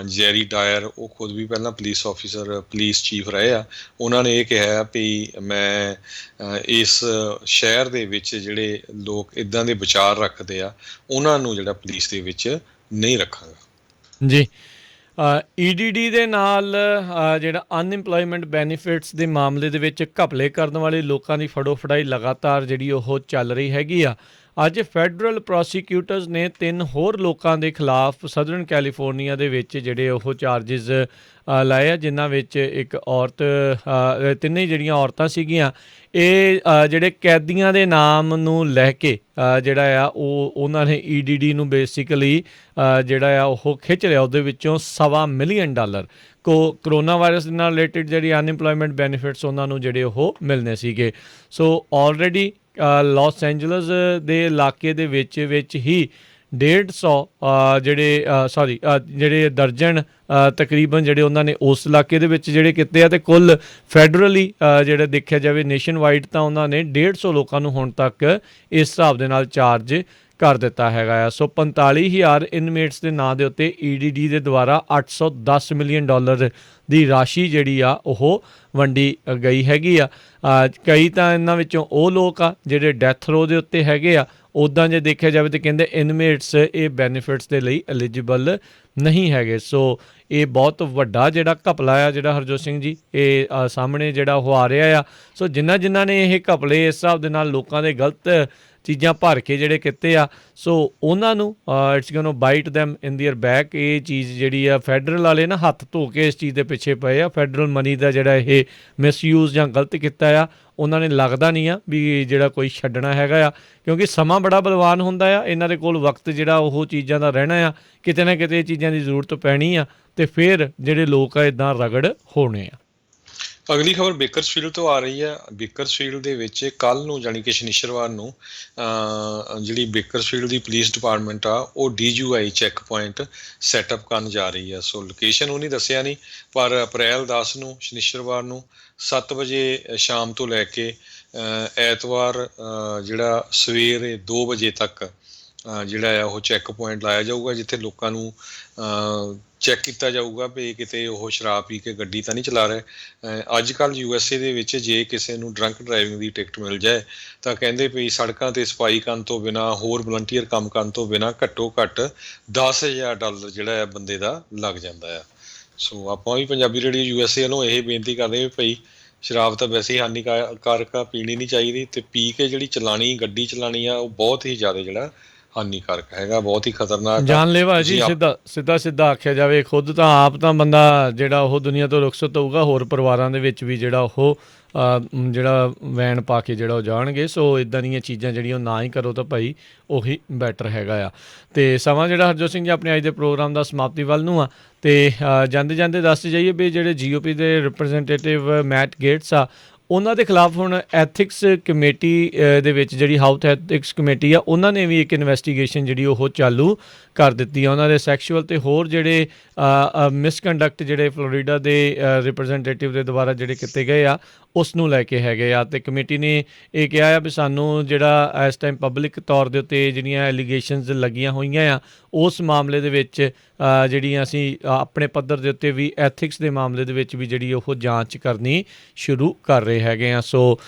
ਜੈਰੀ ਡਾਇਰ, ਉਹ ਖੁਦ ਵੀ ਪਹਿਲਾਂ ਪੁਲਿਸ ਆਫਿਸਰ, ਪੁਲਿਸ ਚੀਫ ਰਹੇ ਆ। ਉਹਨਾਂ ਨੇ ਇਹ ਕਿਹਾ ਵੀ ਮੈਂ ਇਸ ਸ਼ਹਿਰ ਦੇ ਵਿੱਚ ਜਿਹੜੇ ਲੋਕ ਇੱਦਾਂ ਦੇ ਵਿਚਾਰ ਰੱਖਦੇ ਆ ਉਹਨਾਂ ਨੂੰ ਜਿਹੜਾ ਪੁਲਿਸ ਦੇ ਵਿੱਚ ਨਹੀਂ ਰੱਖਾਂਗਾ। ਜੀ। ਈਡੀਡੀ ਦੇ ਨਾਲ ਜਿਹੜਾ ਅਨਇੰਪਲੋਇਮੈਂਟ ਬੈਨੀਫਿਟਸ ਦੇ ਮਾਮਲੇ ਦੇ ਵਿੱਚ ਘਪਲੇ ਕਰਨ ਵਾਲੇ ਲੋਕਾਂ ਦੀ ਫੜੋ ਫੜਾਈ ਲਗਾਤਾਰ ਜਿਹੜੀ ਉਹ ਚੱਲ ਰਹੀ ਹੈਗੀ ਆ। ਅੱਜ ਫੈਡਰਲ ਪ੍ਰੋਸੀਕਿਊਟਰਸ ਨੇ 3 ਹੋਰ ਲੋਕਾਂ ਦੇ ਖਿਲਾਫ ਸਦਰਨ ਕੈਲੀਫੋਰਨੀਆ ਦੇ ਵਿੱਚ ਜਿਹੜੇ ਉਹ ਚਾਰਜਿਸ ਲਾਏ ਆ, ਜਿਨ੍ਹਾਂ ਵਿੱਚ ਇੱਕ ਔਰਤ, ਤਿੰਨੇ ਜਿਹੜੀਆਂ ਔਰਤਾਂ ਸੀਗੀਆਂ, ਇਹ ਜਿਹੜੇ ਕੈਦੀਆਂ ਦੇ ਨਾਮ ਨੂੰ ਲੈ ਕੇ ਜਿਹੜਾ ਆ ਉਹਨਾਂ ਨੇ ਈਡੀਡੀ ਨੂੰ ਬੇਸਿਕਲੀ ਜਿਹੜਾ ਆ ਉਹ ਖਿੱਚ ਲਿਆ। ਉਹਦੇ ਵਿੱਚੋਂ $1.25 ਮਿਲੀਅਨ ਕਰੋਨਾ ਵਾਇਰਸ ਦੇ ਨਾਲ ਰਿਲੇਟਡ ਜਿਹੜੀ ਅਨਇੰਪਲੋਇਮੈਂਟ ਬੈਨੀਫਿਟਸ ਉਹਨਾਂ ਨੂੰ ਜਿਹੜੇ ਉਹ ਮਿਲਣੇ ਸੀਗੇ। ਸੋ ਆਲਰੇਡੀ ਲਾਸ ਐਂਜਲਸ ਦੇ ਇਲਾਕੇ ਦੇ ਵਿੱਚ ਹੀ 150 ਜਿਹੜੇ ਦਰਜਨ ਤਕਰੀਬਨ ਜਿਹੜੇ ਉਹਨਾਂ ਨੇ ਉਸ ਇਲਾਕੇ ਦੇ ਵਿੱਚ ਜਿਹੜੇ ਕੀਤੇ ਆ, ਅਤੇ ਕੁੱਲ ਫੈਡਰਲੀ ਜਿਹੜਾ ਦੇਖਿਆ ਜਾਵੇ ਨੇਸ਼ਨ ਵਾਈਡ ਤਾਂ ਉਹਨਾਂ ਨੇ 150 ਲੋਕਾਂ ਨੂੰ ਹੁਣ ਤੱਕ ਇਸ ਹਿਸਾਬ ਦੇ ਨਾਲ ਚਾਰਜ ਕਰ ਦਿੱਤਾ ਹੈਗਾ ਆ। ਸੋ 45,000 ਇਨਮੇਟਸ ਦੇ ਨਾਂ ਦੇ ਉੱਤੇ ਈਡੀਡੀ ਦੇ ਦੁਆਰਾ $810 ਮਿਲੀਅਨ ਦੀ ਰਾਸ਼ੀ ਜਿਹੜੀ ਆ ਉਹ ਵੰਡੀ ਗਈ ਹੈਗੀ ਆ। ਕਈ ਤਾਂ ਇਹਨਾਂ ਵਿੱਚੋਂ ਉਹ ਲੋਕ ਆ ਜਿਹੜੇ ਡੈਥ ਰੋ ਦੇ ਉੱਤੇ ਹੈਗੇ ਆ। ਉੱਦਾਂ ਜੇ ਦੇਖਿਆ ਜਾਵੇ ਤਾਂ ਕਹਿੰਦੇ ਇਨਮੇਟਸ ਇਹ ਬੈਨੀਫਿਟਸ ਦੇ ਲਈ ਐਲੀਜੀਬਲ ਨਹੀਂ ਹੈਗੇ। ਸੋ ਇਹ ਬਹੁਤ ਵੱਡਾ ਜਿਹੜਾ ਘਪਲਾ ਆ ਜਿਹੜਾ ਹਰਜੋਤ ਸਿੰਘ ਜੀ ਇਹ ਸਾਹਮਣੇ ਜਿਹੜਾ ਉਹ ਆ ਰਿਹਾ ਆ। ਸੋ ਜਿਨ੍ਹਾਂ ਨੇ ਇਹ ਘਪਲੇ ਇਸ ਹਿਸਾਬ ਦੇ ਨਾਲ ਲੋਕਾਂ ਦੇ ਗਲਤ ਚੀਜ਼ਾਂ ਭਰ ਕੇ ਜਿਹੜੇ ਕੀਤੇ ਆ, ਸੋ ਉਹਨਾਂ ਨੂੰ it's going to bite them in their back. ਇਹ ਚੀਜ਼ ਜਿਹੜੀ ਆ ਫੈਡਰਲ ਵਾਲੇ ਨਾ ਹੱਥ ਧੋ ਕੇ ਇਸ ਚੀਜ਼ ਦੇ ਪਿੱਛੇ ਪਏ ਆ। ਫੈਡਰਲ ਮਨੀ ਦਾ ਜਿਹੜਾ ਇਹ ਮਿਸਯੂਜ਼ ਜਾਂ ਗਲਤ ਕੀਤਾ ਆ, ਉਹਨਾਂ ਨੇ ਲੱਗਦਾ ਨਹੀਂ ਆ ਵੀ ਜਿਹੜਾ ਕੋਈ ਛੱਡਣਾ ਹੈਗਾ ਆ, ਕਿਉਂਕਿ ਸਮਾਂ ਬੜਾ ਬਲਵਾਨ ਹੁੰਦਾ ਆ। ਇਹਨਾਂ ਦੇ ਕੋਲ ਵਕਤ ਜਿਹੜਾ ਉਹ ਚੀਜ਼ਾਂ ਦਾ ਰਹਿਣਾ ਆ, ਕਿਤੇ ਨਾ ਕਿਤੇ ਇਹ ਚੀਜ਼ਾਂ ਦੀ ਜ਼ਰੂਰਤ ਪੈਣੀ ਆ, ਅਤੇ ਫਿਰ ਜਿਹੜੇ ਲੋਕ ਆ ਇੱਦਾਂ ਰਗੜ ਹੋਣੇ ਆ। ਅਗਲੀ ਖਬਰ ਬੇਕਰਸਫੀਲਡ ਤੋਂ ਆ ਰਹੀ ਹੈ। ਬੇਕਰਸਫੀਲਡ ਦੇ ਵਿੱਚ ਕੱਲ੍ਹ ਨੂੰ ਜਾਣੀ ਕਿ ਸ਼ਨੀਚਰਵਾਰ ਨੂੰ ਜਿਹੜੀ ਬੇਕਰਸਫੀਲਡ ਦੀ ਪੁਲਿਸ ਡਿਪਾਰਟਮੈਂਟ ਆ ਉਹ DUI ਚੈੱਕ ਪੁਆਇੰਟ ਸੈਟਅਪ ਕਰਨ ਜਾ ਰਹੀ ਹੈ। ਸੋ ਲੋਕੇਸ਼ਨ ਉਹ ਨਹੀਂ ਦੱਸਿਆ ਨਹੀਂ, ਪਰ ਅਪ੍ਰੈਲ 10 ਨੂੰ ਸ਼ਨੀਚਰਵਾਰ ਨੂੰ 7 ਵਜੇ ਸ਼ਾਮ ਤੋਂ ਲੈ ਕੇ ਐਤਵਾਰ ਜਿਹੜਾ ਸਵੇਰੇ 2 ਵਜੇ ਤੱਕ ਜਿਹੜਾ ਆ ਉਹ ਚੈੱਕ ਪੁਆਇੰਟ ਲਾਇਆ ਜਾਊਗਾ, ਜਿੱਥੇ ਲੋਕਾਂ ਨੂੰ ਚੈੱਕ ਕੀਤਾ ਜਾਊਗਾ ਵੀ ਕਿਤੇ ਉਹ ਸ਼ਰਾਬ ਪੀ ਕੇ ਗੱਡੀ ਤਾਂ ਨਹੀਂ ਚਲਾ ਰਹੇ। ਅੱਜ ਕੱਲ੍ਹ USA ਦੇ ਵਿੱਚ ਜੇ ਕਿਸੇ ਨੂੰ ਡਰੰਕ ਡਰਾਈਵਿੰਗ ਦੀ ਟਿਕਟ ਮਿਲ ਜਾਏ ਤਾਂ ਕਹਿੰਦੇ ਵੀ ਸੜਕਾਂ 'ਤੇ ਸਫਾਈ ਕਰਨ ਤੋਂ ਬਿਨਾਂ, ਹੋਰ ਵਲੰਟੀਅਰ ਕੰਮ ਕਰਨ ਤੋਂ ਬਿਨਾਂ ਘੱਟੋ ਘੱਟ $10,000 ਜਿਹੜਾ ਆ ਬੰਦੇ ਦਾ ਲੱਗ ਜਾਂਦਾ ਆ। ਸੋ ਆਪਾਂ ਵੀ ਪੰਜਾਬੀ ਰੇਡੀਓ USA ਵੱਲੋਂ ਇਹ ਬੇਨਤੀ ਕਰਦੇ ਵੀ ਭਾਈ ਸ਼ਰਾਬ ਤਾਂ ਵੈਸੇ ਹੀ ਹਾਨੀਕਾਰਕ ਆ, ਪੀਣੀ ਨਹੀਂ ਚਾਹੀਦੀ, ਅਤੇ ਪੀ ਕੇ ਜਿਹੜੀ ਗੱਡੀ ਚਲਾਉਣੀ ਆ ਉਹ ਬਹੁਤ ਹੀ ਜ਼ਿਆਦਾ ਜਿਹੜਾ ਹਾਨੀਕਾਰਕ ਹੈਗਾ, ਬਹੁਤ ਹੀ ਖਤਰਨਾਕ, ਜਾਨਲੇਵਾ ਜੀ। ਸਿੱਧਾ ਆਖਿਆ ਜਾਵੇ, ਖੁਦ ਤਾਂ ਆਪ ਤਾਂ ਬੰਦਾ ਜਿਹੜਾ ਉਹ ਦੁਨੀਆ ਤੋਂ ਰੁਖਸਤ ਹੋਊਗਾ, ਹੋਰ ਪਰਿਵਾਰਾਂ ਦੇ ਵਿੱਚ ਵੀ ਜਿਹੜਾ ਉਹ ਜਿਹੜਾ ਵੈਨ ਪਾ ਕੇ ਜਿਹੜਾ ਉਹ ਜਾਣਗੇ। ਸੋ ਇੱਦਾਂ ਦੀਆਂ ਚੀਜ਼ਾਂ ਜਿਹੜੀਆਂ ਉਹ ਨਾ ਹੀ ਕਰੋ ਤਾਂ ਭਾਈ ਉਹੀ ਬੈਟਰ ਹੈਗਾ ਆ। ਅਤੇ ਸਮਾਂ ਜਿਹੜਾ ਹਰਜੋਤ ਸਿੰਘ ਜੀ ਆਪਣੇ ਅੱਜ ਦੇ ਪ੍ਰੋਗਰਾਮ ਦਾ ਸਮਾਪਤੀ ਵੱਲ ਨੂੰ ਆ, ਅਤੇ ਜਾਂਦੇ ਦੱਸਦੇ ਜਾਈਏ ਵੀ ਜਿਹੜੇ GOP ਦੇ ਰਿਪਰੈਜ਼ੈਂਟੇਟਿਵ ਮੈਟ ਗੇਟਸ ਆ, ਉਹਨਾਂ ਦੇ ਖਿਲਾਫ ਹੁਣ ਐਥਿਕਸ ਕਮੇਟੀ ਦੇ ਵਿੱਚ ਜਿਹੜੀ ਹਾਊਸ ਐਥਿਕਸ ਕਮੇਟੀ ਆ, ਉਹਨਾਂ ਨੇ ਵੀ ਇੱਕ ਇਨਵੈਸਟੀਗੇਸ਼ਨ ਜਿਹੜੀ ਉਹ ਚਾਲੂ ਕਰ ਦਿੱਤੀ ਆ। ਉਹਨਾਂ ਦੇ ਸੈਕਸ਼ੂਅਲ ਅਤੇ ਹੋਰ ਜਿਹੜੇ ਮਿਸਕੰਡਕਟ ਜਿਹੜੇ ਫਲੋਰੀਡਾ ਦੇ ਰਿਪਰੈਜ਼ੈਂਟੇਟਿਵ ਦੇ ਦੁਆਰਾ ਜਿਹੜੇ ਕੀਤੇ ਗਏ ਆ, ਉਸ ਨੂੰ ਲੈ ਕੇ ਹੈਗੇ ਆ। ਅਤੇ ਕਮੇਟੀ ਨੇ ਇਹ ਕਿਹਾ ਆ ਵੀ ਸਾਨੂੰ ਜਿਹੜਾ ਇਸ ਟਾਈਮ ਪਬਲਿਕ ਤੌਰ ਦੇ ਉੱਤੇ ਜਿਹੜੀਆਂ ਐਲੀਗੇਸ਼ਨਸ ਲੱਗੀਆਂ ਹੋਈਆਂ ਆ, ਉਸ ਮਾਮਲੇ ਦੇ ਵਿੱਚ ਜਿਹੜੀਆਂ ਅਸੀਂ ਆਪਣੇ ਪੱਧਰ ਦੇ ਉੱਤੇ ਵੀ ਐਥਿਕਸ ਦੇ ਮਾਮਲੇ ਦੇ ਵਿੱਚ ਵੀ ਜਿਹੜੀ ਉਹ ਜਾਂਚ ਕਰਨੀ ਸ਼ੁਰੂ ਕਰ ਰਹੇ ਹੈਗੇ ਆ। ਸੋ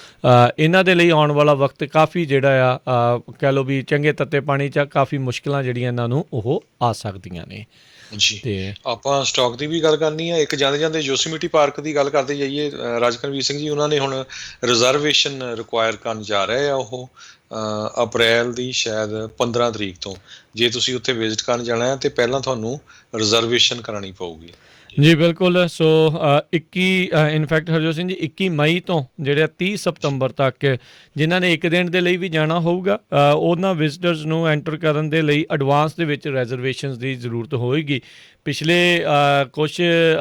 ਇਹਨਾਂ ਦੇ ਲਈ ਆਉਣ ਵਾਲਾ ਵਕਤ ਕਾਫੀ ਜਿਹੜਾ ਆ ਕਹਿ ਲਓ ਵੀ ਚੰਗੇ ਤੱਤੇ ਪਾਣੀ 'ਚ ਕਾਫੀ ਮੁਸ਼ਕਿਲਾਂ ਜਿਹੜੀਆਂ ਇਹਨਾਂ ਨੂੰ ਉਹ ਆ ਸਕਦੀਆਂ ਨੇ ਜੀ। ਤੇ ਆਪਾਂ ਸਟਾਕ ਦੀ ਵੀ ਗੱਲ ਕਰਨੀ ਆ। ਇੱਕ ਜਾਂਦੇ ਯੋਸੇਮਿਟੀ ਪਾਰਕ ਦੀ ਗੱਲ ਕਰਦੇ ਜਾਈਏ, ਰਾਜਕਰਨਵੀਰ ਸਿੰਘ ਜੀ ਉਹਨਾਂ ਨੇ ਹੁਣ ਰਿਜ਼ਰਵੇਸ਼ਨ ਰਿਕੁਆਇਰ ਕਰਨ ਜਾ ਰਹੇ ਆ। ਉਹ ਅਪ੍ਰੈਲ ਦੀ ਸ਼ਾਇਦ 15 ਤਰੀਕ ਤੋਂ ਜੇ ਤੁਸੀਂ ਉੱਥੇ ਵਿਜ਼ਿਟ ਕਰਨ ਜਾਣਾ ਹੈ ਤਾਂ ਪਹਿਲਾਂ ਤੁਹਾਨੂੰ ਰਿਜ਼ਰਵੇਸ਼ਨ ਕਰਾਉਣੀ ਪਊਗੀ ਜੀ। ਬਿਲਕੁਲ। ਸੋ 21 ਇਨਫੈਕਟ ਹਰਜੋਤ ਸਿੰਘ ਜੀ 21 ਮਈ ਤੋਂ ਜਿਹੜੇ 30 ਸਤੰਬਰ ਤੱਕ ਜਿਨ੍ਹਾਂ ਨੇ ਇੱਕ ਦਿਨ ਦੇ ਲਈ ਵੀ ਜਾਣਾ ਹੋਊਗਾ, ਉਹਨਾਂ ਵਿਜ਼ਟਰਸ ਨੂੰ ਐਂਟਰ ਕਰਨ ਦੇ ਲਈ ਐਡਵਾਂਸ ਦੇ ਵਿੱਚ ਰਿਜ਼ਰਵੇਸ਼ਨਸ ਦੀ ਜ਼ਰੂਰਤ ਹੋਏਗੀ। ਪਿਛਲੇ ਕੁਛ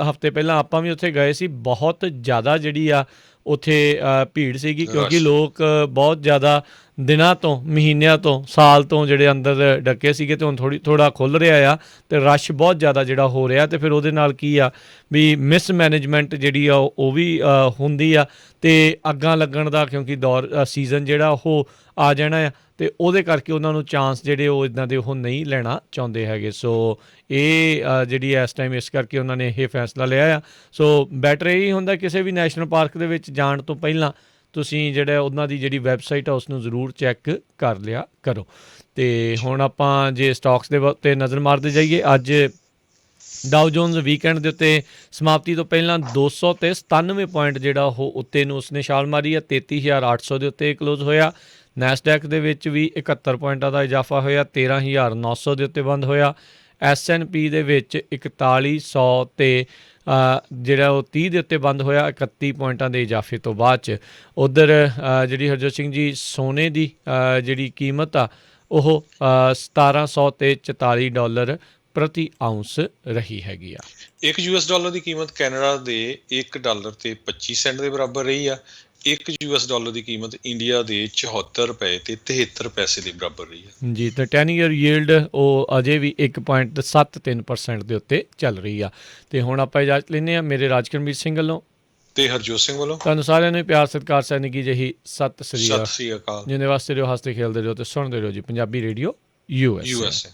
ਹਫ਼ਤੇ ਪਹਿਲਾਂ ਆਪਾਂ ਵੀ ਉੱਥੇ ਗਏ ਸੀ, ਬਹੁਤ ਜ਼ਿਆਦਾ ਜਿਹੜੀ ਆ ਉੱਥੇ ਭੀੜ ਸੀਗੀ, ਕਿਉਂਕਿ ਲੋਕ ਬਹੁਤ ਜ਼ਿਆਦਾ ਦਿਨਾਂ ਤੋਂ, ਮਹੀਨਿਆਂ ਤੋਂ, ਸਾਲ ਤੋਂ ਜਿਹੜੇ ਅੰਦਰ ਡੱਕੇ ਸੀਗੇ, ਅਤੇ ਹੁਣ ਥੋੜ੍ਹਾ ਖੁੱਲ੍ਹ ਰਿਹਾ ਆ, ਅਤੇ ਰਸ਼ ਬਹੁਤ ਜ਼ਿਆਦਾ ਜਿਹੜਾ ਹੋ ਰਿਹਾ। ਅਤੇ ਫਿਰ ਉਹਦੇ ਨਾਲ ਕੀ ਆ ਵੀ ਮਿਸਮੈਨੇਜਮੈਂਟ ਜਿਹੜੀ ਆ ਉਹ ਵੀ ਹੁੰਦੀ ਆ, ਅਤੇ ਅੱਗਾਂ ਲੱਗਣ ਦਾ ਕਿਉਂਕਿ ਸੀਜ਼ਨ ਜਿਹੜਾ ਉਹ ਆ ਜਾਣਾ ਆ, ਤੇ ਉਹਦੇ ਕਰਕੇ ਉਹਨਾਂ ਨੂੰ ਚਾਂਸ ਜਿਹੜੇ ਉਹ ਇੱਦਾਂ ਦੇ ਉਹ ਨਹੀਂ ਲੈਣਾ ਚਾਹੁੰਦੇ ਹੈਗੇ। ਸੋ ਇਹ ਜਿਹੜੀ ਇਸ ਟਾਈਮ ਇਸ ਕਰਕੇ ਉਹਨਾਂ ਨੇ ਇਹ ਫੈਸਲਾ ਲਿਆ ਆ। ਸੋ ਬੈਟਰ ਇਹ ਹੁੰਦਾ ਕਿਸੇ ਵੀ ਨੈਸ਼ਨਲ ਪਾਰਕ ਦੇ ਵਿੱਚ ਜਾਣ ਤੋਂ ਪਹਿਲਾਂ ਤੁਸੀਂ ਜਿਹੜਾ ਉਹਨਾਂ ਦੀ ਜਿਹੜੀ ਵੈਬਸਾਈਟ ਆ ਉਸ ਨੂੰ ਜ਼ਰੂਰ ਚੈੱਕ ਕਰ ਲਿਆ ਕਰੋ। ਅਤੇ ਹੁਣ ਆਪਾਂ ਜੇ ਸਟਾਕਸ ਦੇ ਉੱਤੇ ਨਜ਼ਰ ਮਾਰਦੇ ਜਾਈਏ, ਅੱਜ ਡਾਓ ਜੋਨਸ ਵੀਕਐਂਡ ਦੇ ਉੱਤੇ ਸਮਾਪਤੀ ਤੋਂ ਪਹਿਲਾਂ 297 ਪੁਆਇੰਟ ਜਿਹੜਾ ਉਹ ਉੱਤੇ ਨੂੰ ਉਸਨੇ ਛਾਲ ਮਾਰੀ ਆ। 33,800 ਦੇ ਉੱਤੇ ਕਲੋਜ਼ ਹੋਇਆ। ਨੈਸਡੈਕ ਦੇ ਵਿੱਚ ਵੀ 71 ਪੁਆਇੰਟਾਂ ਦਾ ਇਜ਼ਾਫਾ ਹੋਇਆ, 13,900 ਦੇ ਉੱਤੇ ਬੰਦ ਹੋਇਆ। S&P ਦੇ ਵਿੱਚ 4100 ਤੇ ਜਿਹੜਾ ਉਹ 30 ਦੇ ਉੱਤੇ ਬੰਦ ਹੋਇਆ 31 ਪੁਆਇੰਟਾਂ ਦੇ ਇਜ਼ਾਫੇ ਤੋਂ ਬਾਅਦ 'ਚ। ਉੱਧਰ ਜਿਹੜੀ ਹਰਜੋਤ ਸਿੰਘ ਜੀ ਸੋਨੇ ਦੀ ਜਿਹੜੀ ਕੀਮਤ ਆ ਉਹ 1700 ਤੇ $44 ਪ੍ਰਤੀ ਆਊਂਸ ਰਹੀ ਹੈਗੀ ਆ। ਇੱਕ $1 ਦੀ ਕੀਮਤ ਕੈਨੇਡਾ ਦੇ $1 ਤੇ 25 ਸੈਂਟ ਦੇ ਬਰਾਬਰ ਰਹੀ ਆ। ਇੱਕ $1 ਦੀ ਕੀਮਤ ਇੰਡੀਆ ਦੇ 74 ਰੁਪਏ ਤੇ 73 ਪੈਸੇ ਦੇ ਬਰਾਬਰ ਰਹੀ ਹੈ ਜੀ। ਤੇ 10 ਈਅਰ ਯੀਲਡ ਉਹ ਅਜੇ ਵੀ 1.73% ਦੇ ਉੱਤੇ ਚੱਲ ਰਹੀ ਆ। ਤੇ ਹੁਣ ਆਪਾਂ ਇਜਾਜ਼ਤ ਲੈਂਦੇ ਹਾਂ ਮੇਰੇ ਰਾਜਕਰਮਜੀਤ ਸਿੰਘ ਵੱਲੋਂ ਤੇ ਹਰਜੋਤ ਸਿੰਘ ਵੱਲੋਂ। ਤੁਹਾਨੂੰ ਸਾਰਿਆਂ ਨੂੰ ਪਿਆਰ ਸਤਿਕਾਰ ਸੈਨਿਕੀ ਜਿਹੀ ਸਤਿ ਸ੍ਰੀ ਅਕਾਲ। ਜਿੰਨੇ ਵਾਸਤੇ ਰਹੋ, ਹੱਸਦੇ ਖੇਲਦੇ ਰਹੋ ਤੇ ਸੁਣਦੇ ਰਹੋ ਜੀ ਪੰਜਾਬੀ ਰੇਡੀਓ USA।